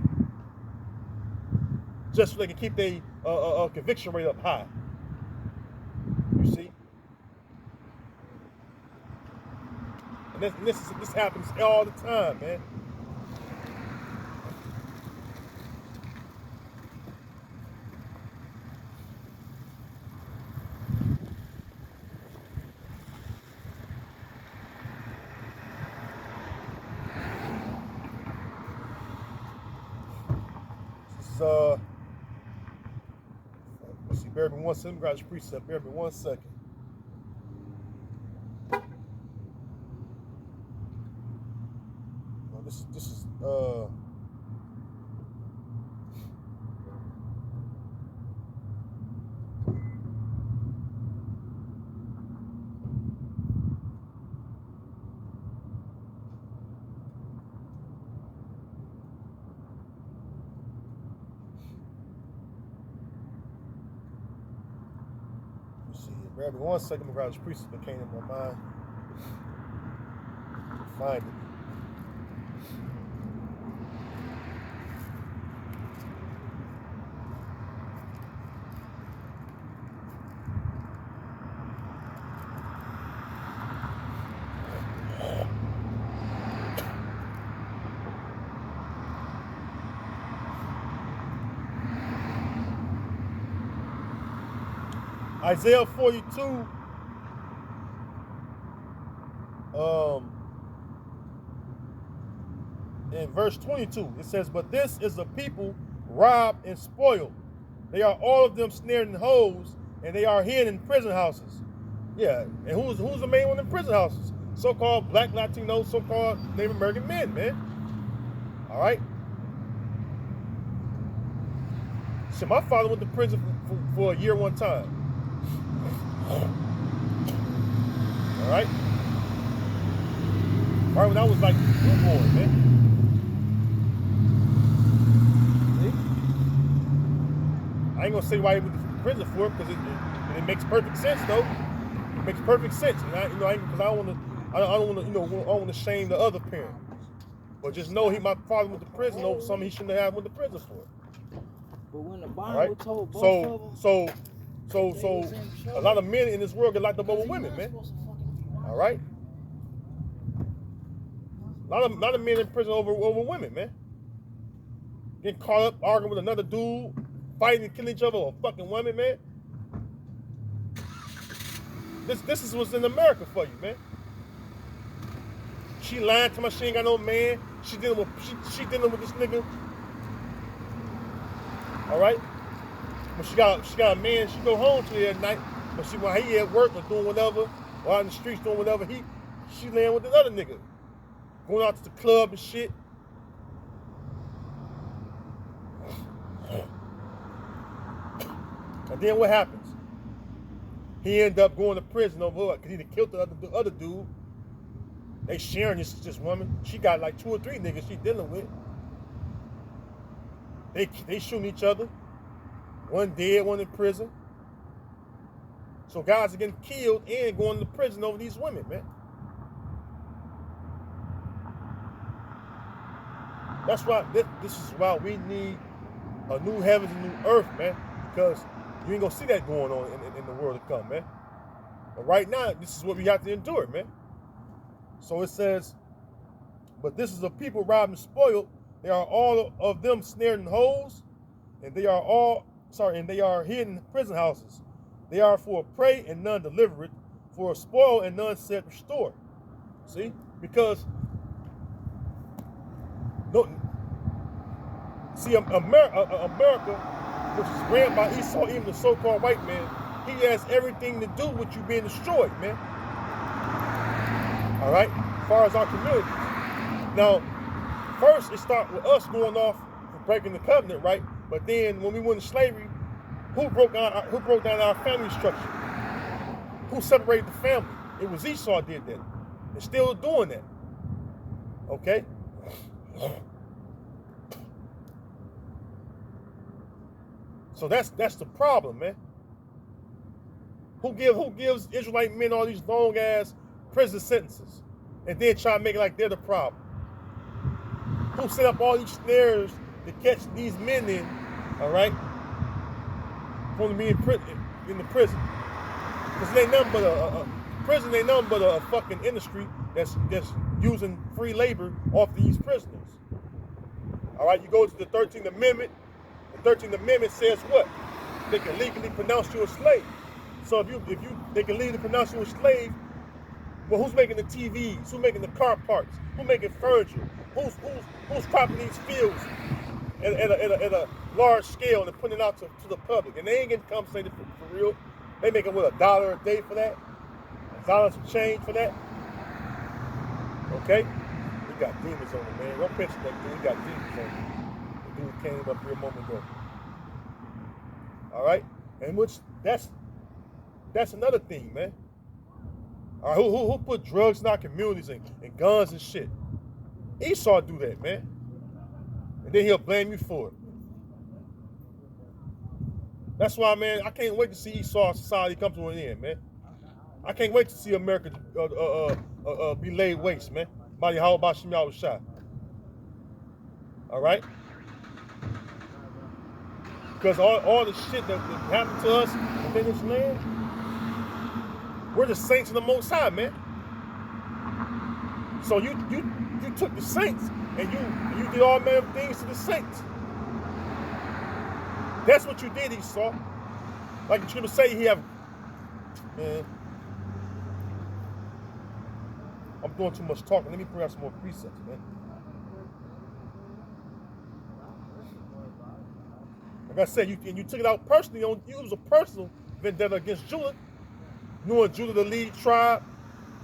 Just so they can keep their conviction rate up high. You see? And this happens all the time, man. Let's see, bear with me 1 second. Garage precept. Bear with me 1 second. No, this is Grab me 1 second, garage precept that came in my mind. Find it. Isaiah 42, in verse 22, it says, "But this is a people robbed and spoiled. They are all of them snared in holes, and they are hid in prison houses." Yeah, and who's the main one in prison houses? So-called black, Latino, so-called Native American men, man. All right? So my father went to prison for a year one time. All right? Right when I was like newborn, man. See? I ain't gonna say why he went to prison for it, because it makes perfect sense, though. It makes perfect sense, and I don't I don't want to, I don't want to shame the other parent. But just know my father went to prison over something he shouldn't have went to prison for. But when the Bible told both of them, so a lot of men in this world get locked up over women, man. All right. A lot of men in prison over women, man. Getting caught up arguing with another dude, fighting and killing each other over fucking women, man. This is what's in America for you, man. She lying to me, she ain't got no man. She dealing with this nigga. All right. But she got a man she go home to at night. But while he at work or doing whatever, or out in the streets doing whatever, she laying with this other nigga, going out to the club and shit. And then what happens? He end up going to prison over because he killed the other dude. They sharing this woman. She got like 2 or 3 niggas she dealing with. They shooting each other. One dead, one in prison. So guys are getting killed and going to prison over these women, man. That's why this is why we need a new heavens and new earth, man. Because you ain't gonna see that going on in the world to come, man. But right now, this is what we have to endure, man. So it says, but this is a people robbed and spoiled. They are all of them snared in holes, and they are hidden in prison houses. They are for a prey and none deliver it, for a spoil and none set restore. See? Because America, which is ran by Esau, even the so-called white man, he has everything to do with you being destroyed, man. All right, as far as our communities. Now, first it started with us going off for breaking the covenant, right? But then when we went into slavery, who broke down our family structure? Who separated the family? It was Esau did that. They're still doing that. Okay? So that's the problem, man. Who gives Israelite men all these long ass prison sentences and then try to make it like they're the problem? Who set up all these snares to catch these men in, all right, from being in the prison? Because it ain't nothing but prison ain't nothing but a fucking industry that's using free labor off these prisoners. All right, you go to the 13th Amendment. The 13th Amendment says what? They can legally pronounce you a slave. So if they can legally pronounce you a slave, well, who's making the TVs? Who's making the car parts? Who's making furniture? Who's cropping these fields at a large scale and putting it out to the public? And they ain't getting compensated for real. They making what, $1 a day for that? $1 some change for that? Okay? We got demons on him, man. Don't mention that dude. We got demons on him. The dude came up here a moment ago. All right? And which that's another thing, man. All right, who put drugs in our communities and guns and shit? Esau do that, man. And then he'll blame you for it. That's why, man, I can't wait to see Esau society come to an end, man. I can't wait to see America be laid waste, man. By how about Shem Yahushua. All right? Because all the shit that happened to us within this land, we're the saints of the Most High, man. So you took the saints and you did all manner of things to the saints. That's what you did, Esau. Like the scripture say, man. I'm doing too much talking. Let me bring out some more precepts, man. Like I said, you took it out personally on you. It was a personal vendetta against Judah. Knowing Judah the lead tribe,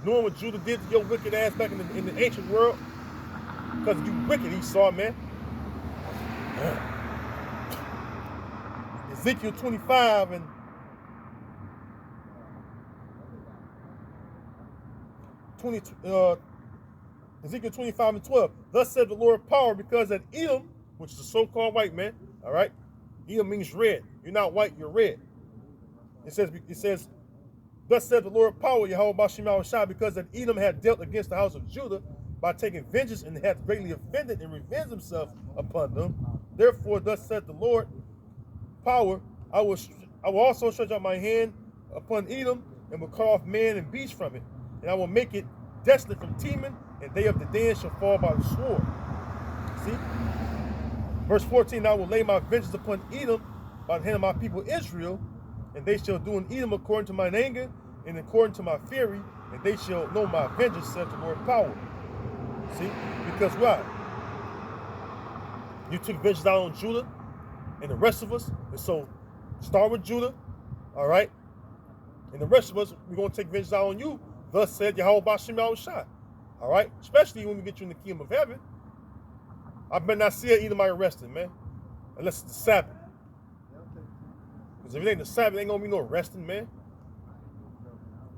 knowing what Judah did to your wicked ass back in the ancient world. Because you wicked, Esau, man. Ezekiel 25 and Ezekiel 25 and 12. Thus said the Lord of power, because that Edom, which is a so-called white man, all right? Edom means red. You're not white, you're red. It says Thus said the Lord power, Yahweh Bashim Yahushua, because that Edom had dealt against the house of Judah by taking vengeance and hath greatly offended and revenged himself upon them. Therefore, thus said the Lord power, I will also stretch out my hand upon Edom and will cut off man and beast from it, and I will make it desolate from Teman, and they of the Dan shall fall by the sword. See? Verse 14, I will lay my vengeance upon Edom by the hand of my people Israel, and they shall do in Edom according to mine anger and according to my fury, and they shall know my vengeance, said the Lord power. See? Because why? You took vengeance out on Judah and the rest of us, and so start with Judah, all right? And the rest of us, we're going to take vengeance out on you, thus said Yahweh Bashim Yahushua, all right? Especially when we get you in the kingdom of heaven. I better not see an Edomite arrested, man, unless it's the Sabbath. Because if it ain't the Sabbath, ain't going to be no arresting, man.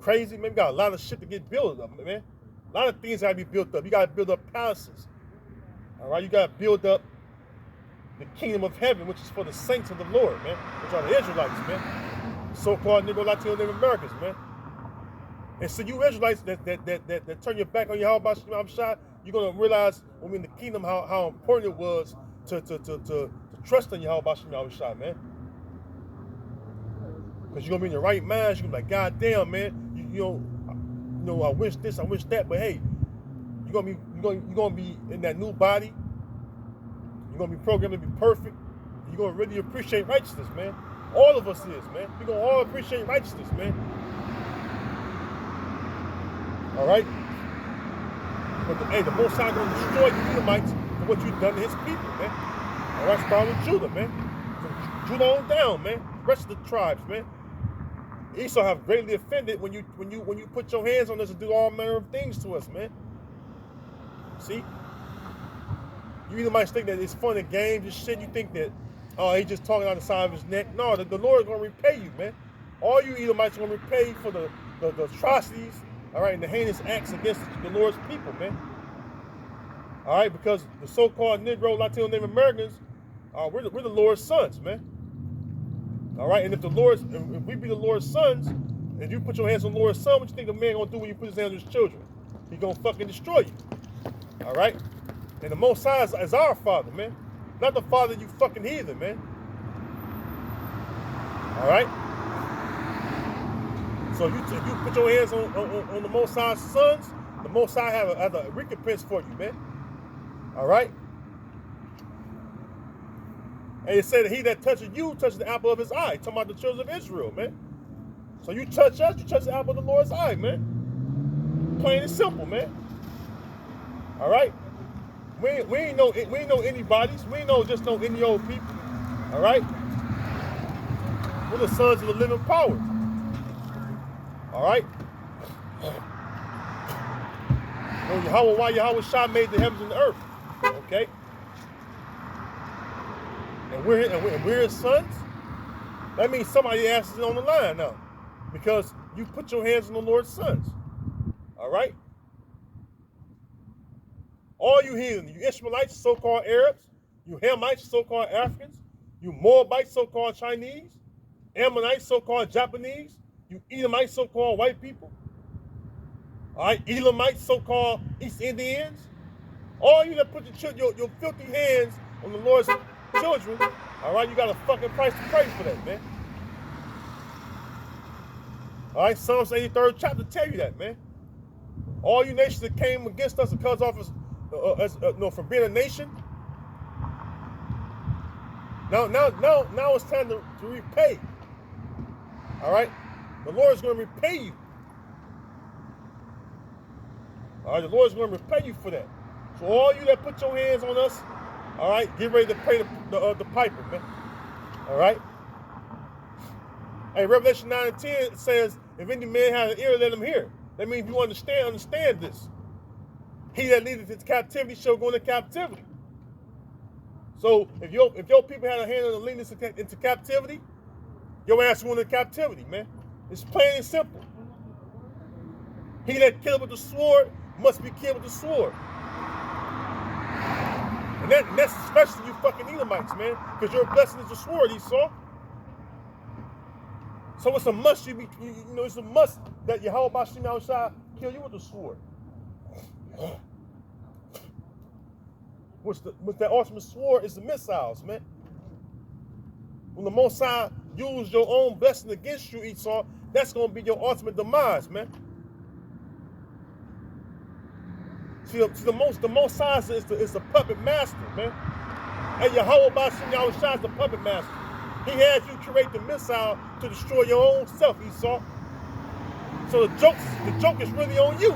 Crazy, man. We got a lot of shit to get built up, man. A lot of things got to be built up. You got to build up palaces, all right? You got to build up the kingdom of heaven, which is for the saints of the Lord, man, which are the Israelites, man. So-called Negro, Latino, Native Americans, man. And so you Israelites that turn your back on Yahweh Bashim Yahushua, you're gonna realize when we're in the kingdom how important it was to trust in Yahweh Bashim Yahushua, man. Because you're gonna be in your right mind. You're gonna be like, God damn, man, you know, I wish this, I wish that, but hey, you're gonna be in that new body. You're gonna be programmed to be perfect. You're gonna really appreciate righteousness, man. All of us is, man. We're gonna all appreciate righteousness, man. All right? But the Most High gonna destroy the Edomites for what you've done to his people, man. All right, start with Judah, man. From Judah on down, man. The rest of the tribes, man. Esau have greatly offended when you put your hands on us and do all manner of things to us, man. See? You Edomites think that it's fun and games and shit. You think that, oh, he's just talking out the side of his neck. No, the Lord is gonna repay you, man. All you Edomites are gonna repay for the atrocities, all right, and the heinous acts against the Lord's people, man. All right, because the so-called Negro, Latino, Native Americans, we're the Lord's sons, man. All right, and if we be the Lord's sons, and you put your hands on the Lord's son, what you think the man gonna do when you put his hands on his children? He's gonna fucking destroy you. All right, and the Most High is our Father, man, not the Father you fucking heathen, man. All right. So if you put your hands on the Most High's sons, the Most High have a recompense for you, man. All right? And it said that he that touches you touches the apple of his eye. Talking about the children of Israel, man. So you touch us, you touch the apple of the Lord's eye, man. Plain and simple, man. All right? We ain't know anybody's. We ain't know just no any old people. All right? We're the sons of the living power. All right? Why Yahweh Shah made the heavens and the earth. Okay? And we're his sons? That means somebody else is on the line now. Because you put your hands on the Lord's sons. All right? All you heathen, you Ishmaelites, so-called Arabs, you Hamites, so-called Africans, you Moabites, so-called Chinese, Ammonites, so-called Japanese, you Edomites, so-called white people, all right, Elamites, so-called East Indians, all you that put your filthy hands on the Lord's children, all right, you got a fucking price to pay for that, man. All right, Psalms 83rd chapter tell you that, man. All you nations that came against us and cut us off from being a nation. Now it's time to repay. All right, the Lord is going to repay you. All right, the Lord is going to repay you for that. So all you that put your hands on us, all right, get ready to pay the piper, man. All right. Hey, Revelation 9 and 10 it says, if any man has an ear, let him hear. That means if you understand this. He that leadeth into captivity shall go into captivity. So if your people had a hand on the leading into captivity, your ass going into captivity, man. It's plain and simple. He that killed with the sword must be killed with the sword. And that's especially you fucking Edomites, man, because your blessing is the sword, Esau. So it's a must. It's a must that Yahweh Bashim Yahushua kill you with the sword. What's that ultimate sword is the missiles, man. When the Most High use your own blessing against you, Esau, that's going to be your ultimate demise, man. See, the Most High is the puppet master, man. And Yahweh Bashim Yahushua is the puppet master. He had you create the missile to destroy your own self, Esau. So the joke is really on you.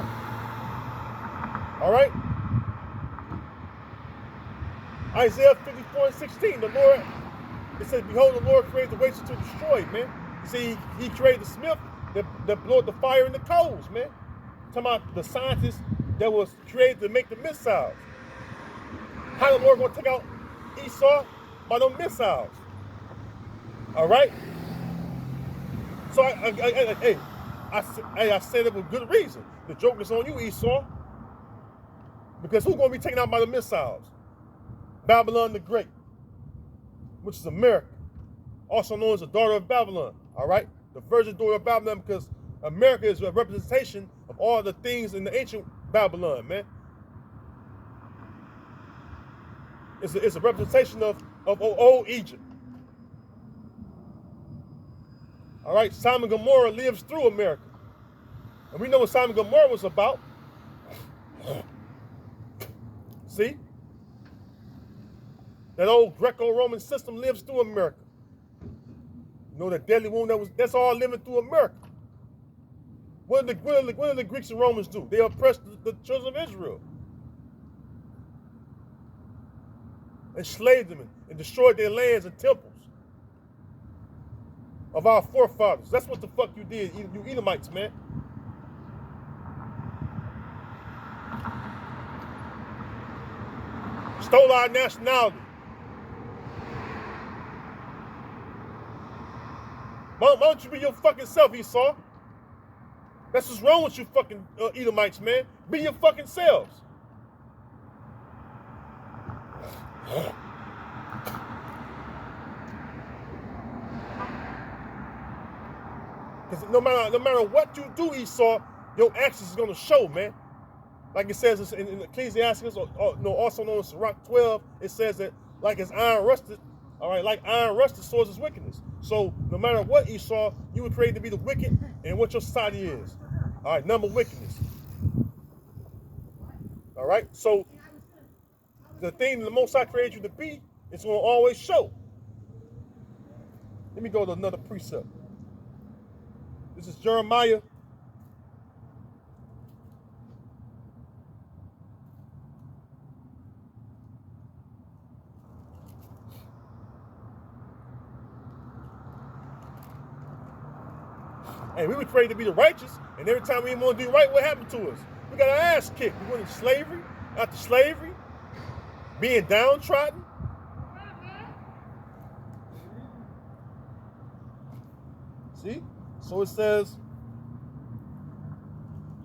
All right? Isaiah 54:16, the Lord, it says, behold, the Lord created the waste to destroy, man. See, he created the smith that blew the fire in the coals, man. Talking about the scientists that was created to make the missiles. How the Lord gonna take out Esau? By those missiles. All right? So I said it with good reason. The joke is on you, Esau. Because who's gonna be taken out by the missiles? Babylon the Great, which is America, also known as the daughter of Babylon, all right? The virgin daughter of Babylon, because America is a representation of all the things in the ancient Babylon, man. It's a representation of old Egypt. All right, Sodom and Gomorrah lives through America. And we know what Sodom and Gomorrah was about. See? That old Greco-Roman system lives through America. You know, that deadly wound that's all living through America. What did the Greeks and Romans do? They oppressed the children of Israel. Enslaved them and destroyed their lands and temples of our forefathers. That's what the fuck you did, you Edomites, man. Stole our nationality. Why don't you be your fucking self, Esau? That's what's wrong with you fucking Edomites, man. Be your fucking selves. Because no matter what you do, Esau, your actions is gonna show, man. Like it says in Ecclesiastes, also known as Sirach 12, it says that like as iron rusted, all right, like iron rusted, so is wickedness. So no matter what, Esau, you were created to be the wicked, and what your society is. All right, number wickedness. All right, so the thing the Most High created you to be, it's going to always show. Let me go to another precept. This is Jeremiah. Hey, we were created to be the righteous, and every time we didn't want to do right, what happened to us? We got our ass kicked. We went into slavery, after slavery, being downtrodden. See? So it says,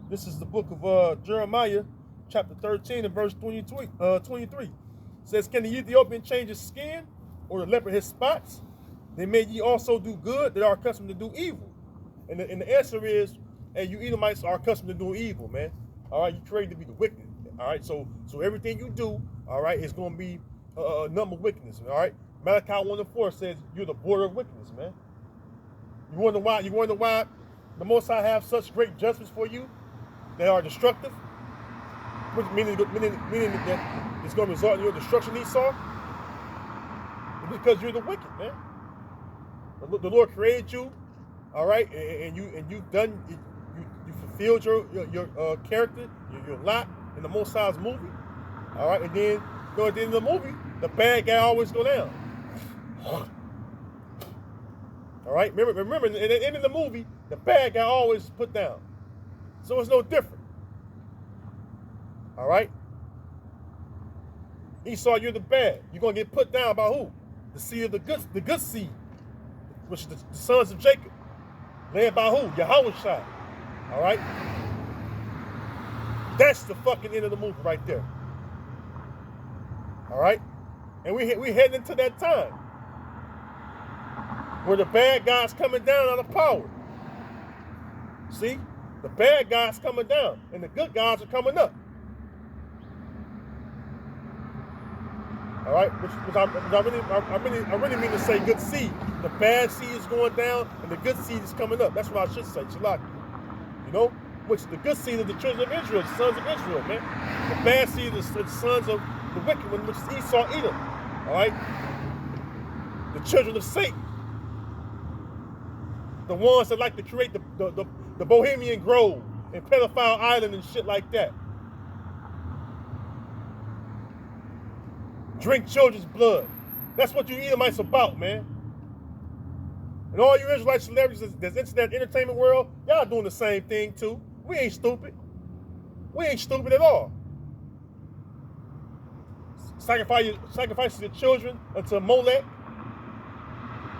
this is the book of Jeremiah, chapter 13 and verse 23. It says, can the Ethiopian change his skin, or the leopard his spots? Then may ye also do good that are accustomed to do evil. And the answer is, hey, you Edomites are accustomed to doing evil, man. All right, you created to be the wicked. All right, so everything you do, all right, is going to be a number of wickedness. All right, Malachi 1:4 says you're the border of wickedness, man. You wonder why? The Most High have such great judgments for you that are destructive, meaning that it's going to result in your destruction, Esau. It's because you're the wicked, man. The Lord created you. All right, and you've done, you fulfilled your character, your lot in the Most High's movie. All right, and then at the end of the movie, the bad guy always go down. All right, remember, at the end of the movie, the bad guy always put down. So it's no different. All right, Esau, you're the bad. You're gonna get put down by who? The seed of the good seed, which is the sons of Jacob. Led by who? Yahushua. All right? That's the fucking end of the movie right there. All right? And we heading into that time. where the bad guys coming down out of power. See? The bad guys coming down, and the good guys are coming up. All right, which I really mean to say good seed. The bad seed is going down, and the good seed is coming up. That's what I should say, Shalak. You know, which the good seed of the children of Israel, the sons of Israel, man. The bad seed is the sons of the wicked one, which is Esau, Edom. All right, the children of Satan, the ones that like to create the Bohemian Grove and Pedophile Island and shit like that. Drink children's blood. That's what you Edomites about, man. And all you Israelite celebrities that's into that entertainment world, y'all doing the same thing too. We ain't stupid. We ain't stupid at all. Sacrifice your children unto Molech.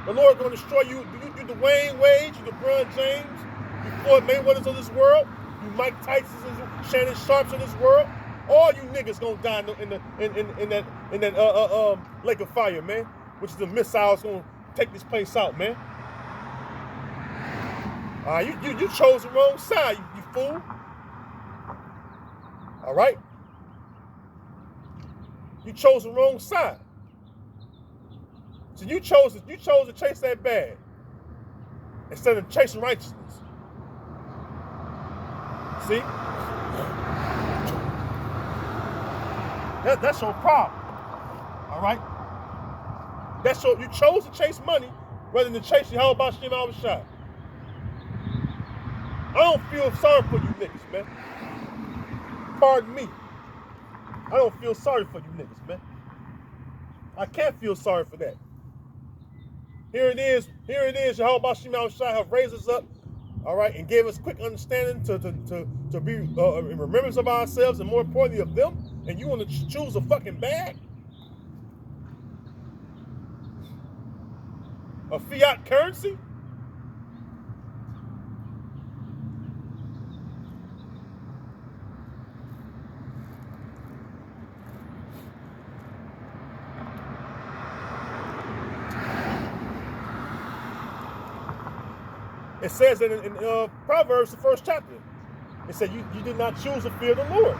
The Lord going to destroy you. You Dwayne Wade, you LeBron James, you Floyd Mayweathers of this world, you Mike Tysons, Shannon Sharps of this world. All you niggas gonna die in that lake of fire, man. Which is the missiles gonna take this place out, man. You chose the wrong side, you fool. All right. You chose the wrong side. So you chose to chase that bad instead of chasing righteousness. See? That's your problem. All right? You chose to chase money rather than chase Yahweh Shem Shai. I don't feel sorry for you niggas, man. Pardon me. I don't feel sorry for you niggas, man. I can't feel sorry for that. Here it is, Yahweh Shem Shai have raised us up, all right, and gave us quick understanding to be in remembrance of ourselves and more importantly of them, and you want to choose a fucking bag? A fiat currency? It says that in Proverbs, the 1st chapter, it said you did not choose to fear the Lord.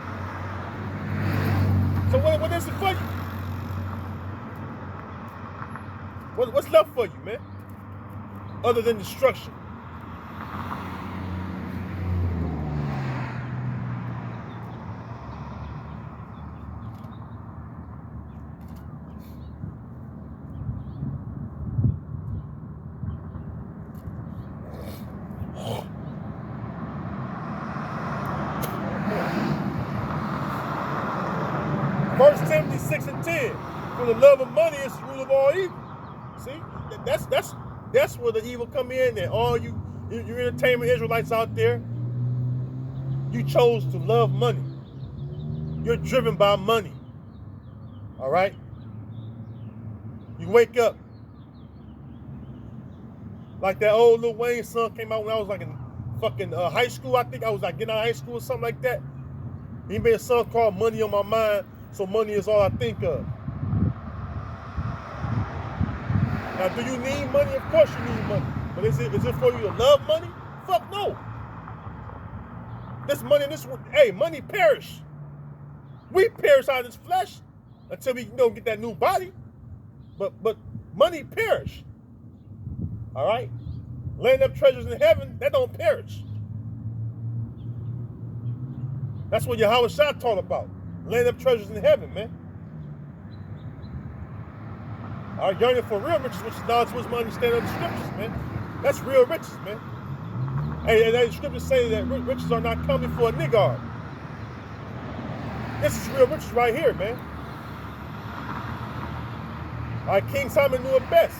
So what is it for you? What's left for you, man? Other than destruction. First Timothy 6:10. For the love of money is the root of all evil. See, that's where the evil come in. And all you entertainment Israelites out there, you chose to love money. You're driven by money. All right. You wake up like that old Lil Wayne song came out when I was like in fucking high school. I think I was like getting out of high school or something like that. He made a song called "Money on My Mind." So money is all I think of. Now, do you need money? Of course you need money. But is it for you to love money? Fuck no. This money, money perish. We perish out of this flesh until we get that new body. But money perish. All right? Laying up treasures in heaven, that don't perish. That's what Yahweh Shai taught about. Laying up treasures in heaven, man. All right, yearning for real riches, which is knowledge, wisdom, understanding of the scriptures, man. That's real riches, man. Hey, the scriptures say that riches are not coming for a niggard. This is real riches right here, man. All right, King Solomon knew it best.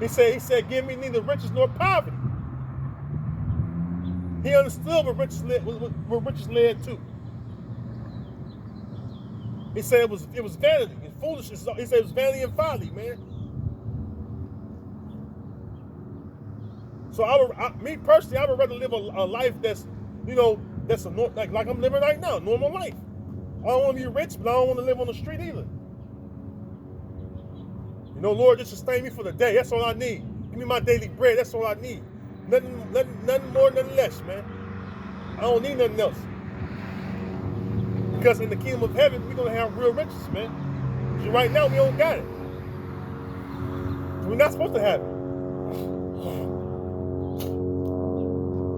He said, give me neither riches nor poverty. He understood where riches led to. He said it was vanity and foolishness. He said it was vanity and folly, man. So me personally, I would rather live a life that's, that's like I'm living right now, normal life. I don't want to be rich, but I don't want to live on the street either. You know, Lord, just sustain me for the day. That's all I need. Give me my daily bread. That's all I need. Nothing more, nothing less, man. I don't need nothing else. Because in the kingdom of heaven, we're going to have real riches, man. Because right now, we don't got it. We're not supposed to have it.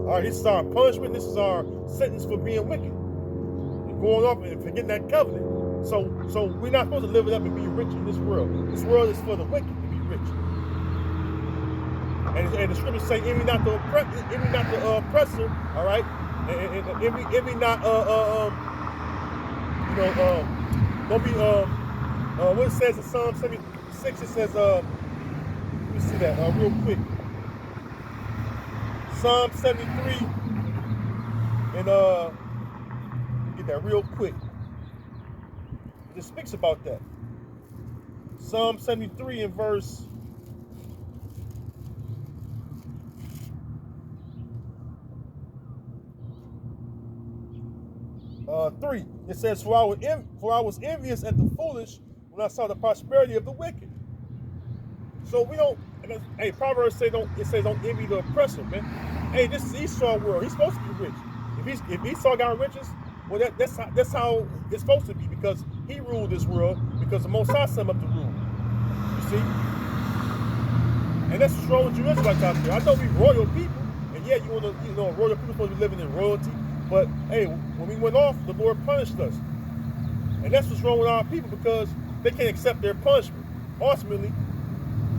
All right, this is our punishment. This is our sentence for being wicked. And going off and forgetting that covenant. So we're not supposed to live it up and be rich in this world. This world is for the wicked to be rich. And the scriptures say, envy not the oppressor, all right? And envy not, don't be, what it says in Psalm 76, it says, let me see that real quick. Psalm 73, and get that real quick. It speaks about that. Psalm 73 in verse 3. It says, for I was envious at the foolish when I saw the prosperity of the wicked. So we don't. Hey, Proverbs say don't envy the oppressor, man. Hey, this is Esau's world. He's supposed to be rich. If Esau got riches, well, that's how it's supposed to be, because he ruled this world, because the Most High sent him up to rule. You see? And that's what's wrong with you Israelites out there. I know we royal people, and yeah, royal people supposed to be living in royalty. But hey, when we went off, the Lord punished us, and that's what's wrong with our people, because they can't accept their punishment. Ultimately,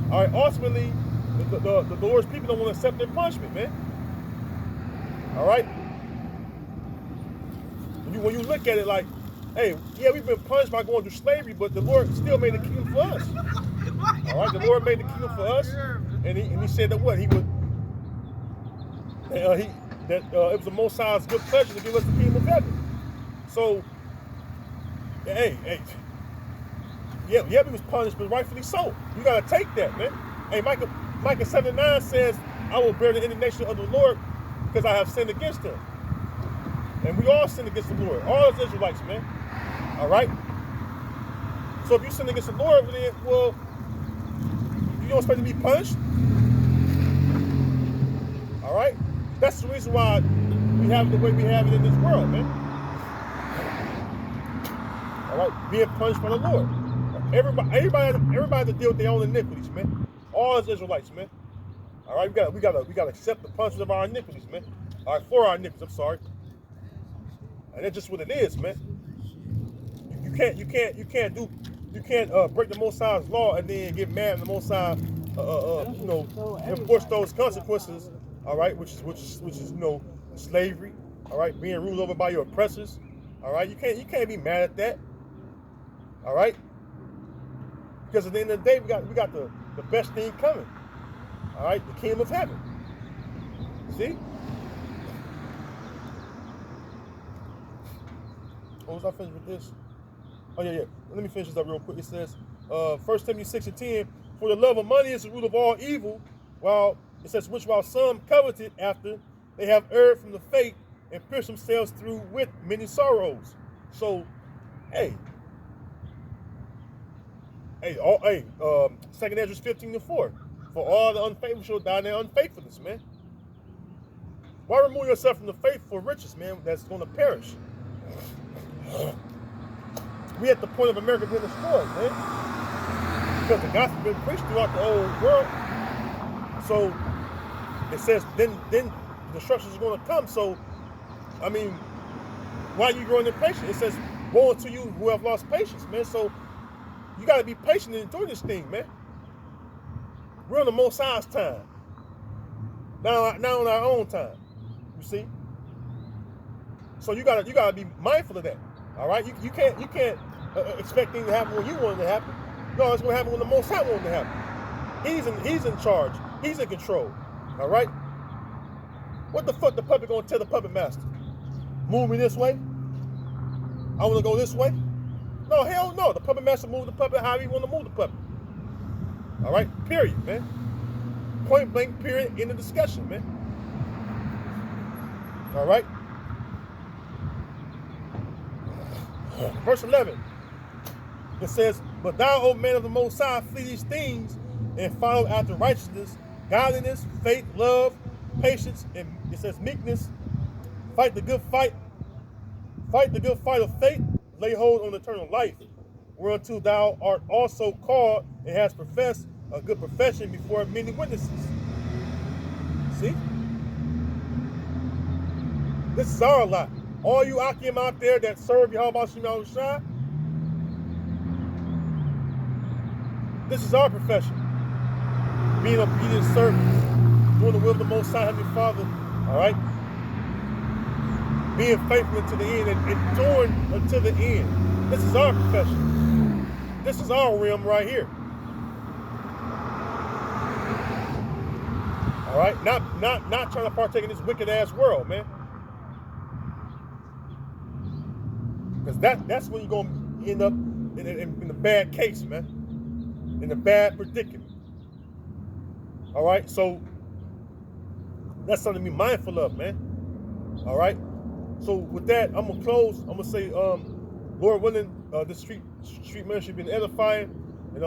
the Lord's people don't want to accept their punishment, man. All right. When you look at it like, hey, yeah, we've been punished by going through slavery, but the Lord still made the kingdom for us. All right, the Lord made the kingdom for us, and he said that what he would, it was the Most High's good pleasure to give us the kingdom of heaven. So, hey, yeah, we was punished, but rightfully so. You gotta take that, man. Hey, Micah 7:9 says, "I will bear the indignation of the Lord because I have sinned against him." And we all sin against the Lord, all us Israelites, man. All right. So if you sin against the Lord, well, you don't expect to be punished. All right. That's the reason why we have it the way we have it in this world, man. All right, being punished by the Lord. Everybody has to deal with their own iniquities, man. All us Israelites, man. All right, we gotta accept the punishment of our iniquities, man. All right, for our iniquities. I'm sorry. And that's just what it is, man. You can't break the Most High's law and then get mad at the Most High, enforce those consequences. All right, which is slavery. All right, being ruled over by your oppressors. All right, you can't be mad at that. All right, because at the end of the day, we got the best thing coming. All right, the kingdom of heaven. See? Oh, was I finished with this? Oh yeah. Let me finish this up real quick. It says, 1 Timothy 6:10, for the love of money is the root of all evil, while some coveted after they have erred from the faith and pierced themselves through with many sorrows. So, hey, 2 Ezra 15:4, for all the unfaithful shall die in their unfaithfulness, man. Why remove yourself from the faith for riches, man, that's going to perish? We at the point of America being destroyed, man, because the gospel been preached throughout the whole world. So it says then the destruction is going to come. So I mean, why are you growing impatient? It says, woe unto you who have lost patience, man. So you got to be patient and endure this thing, man. We're on the Most High's time, not on our own time. You see. So you gotta be mindful of that. All right, you can't expect things to happen when you want it to happen. No, it's gonna happen when the Most High wants it to happen. He's in charge. He's in control. All right. What the fuck the puppet gonna tell the puppet master? Move me this way. I want to go this way. No, hell no. The puppet master move the puppet however he want to move the puppet. All right. Period, man. Point blank. Period. In the discussion, man. All right. Verse 11. It says, but thou, O man of the Most High, flee these things and follow after righteousness, godliness, faith, love, patience, and it says meekness. Fight the good fight. Fight the good fight of faith. Lay hold on eternal life, whereunto thou art also called and hast professed a good profession before many witnesses. See? This is our lot. All you Akim out there that serve Yahweh Shema Shai, this is our profession. Being obedient servants, doing the will of the Most High Heavenly Father, all right? Being faithful unto the end and enduring until the end. This is our profession. This is our realm right here. All right? Not trying to partake in this wicked ass world, man. Because that's when you're gonna end up in a bad case, man. In a bad predicament. All right, so that's something to be mindful of, man. All right, so with that, I'm gonna close. I'm gonna say, Lord willing, this street ministry been edifying, and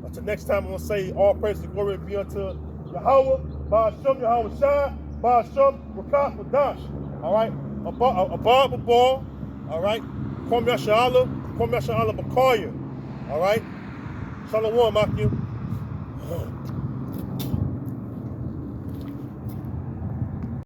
until next time, I'm gonna say all praise and glory be unto Yahweh, Ba'ashem Yahweh Shai, Ba'ashem Rakat Wadash. All right, Abba Ball. All right, Kwam Yasha'Allah, Kwam Yasha'Allah Bakaya. All right, Shalom, Akim.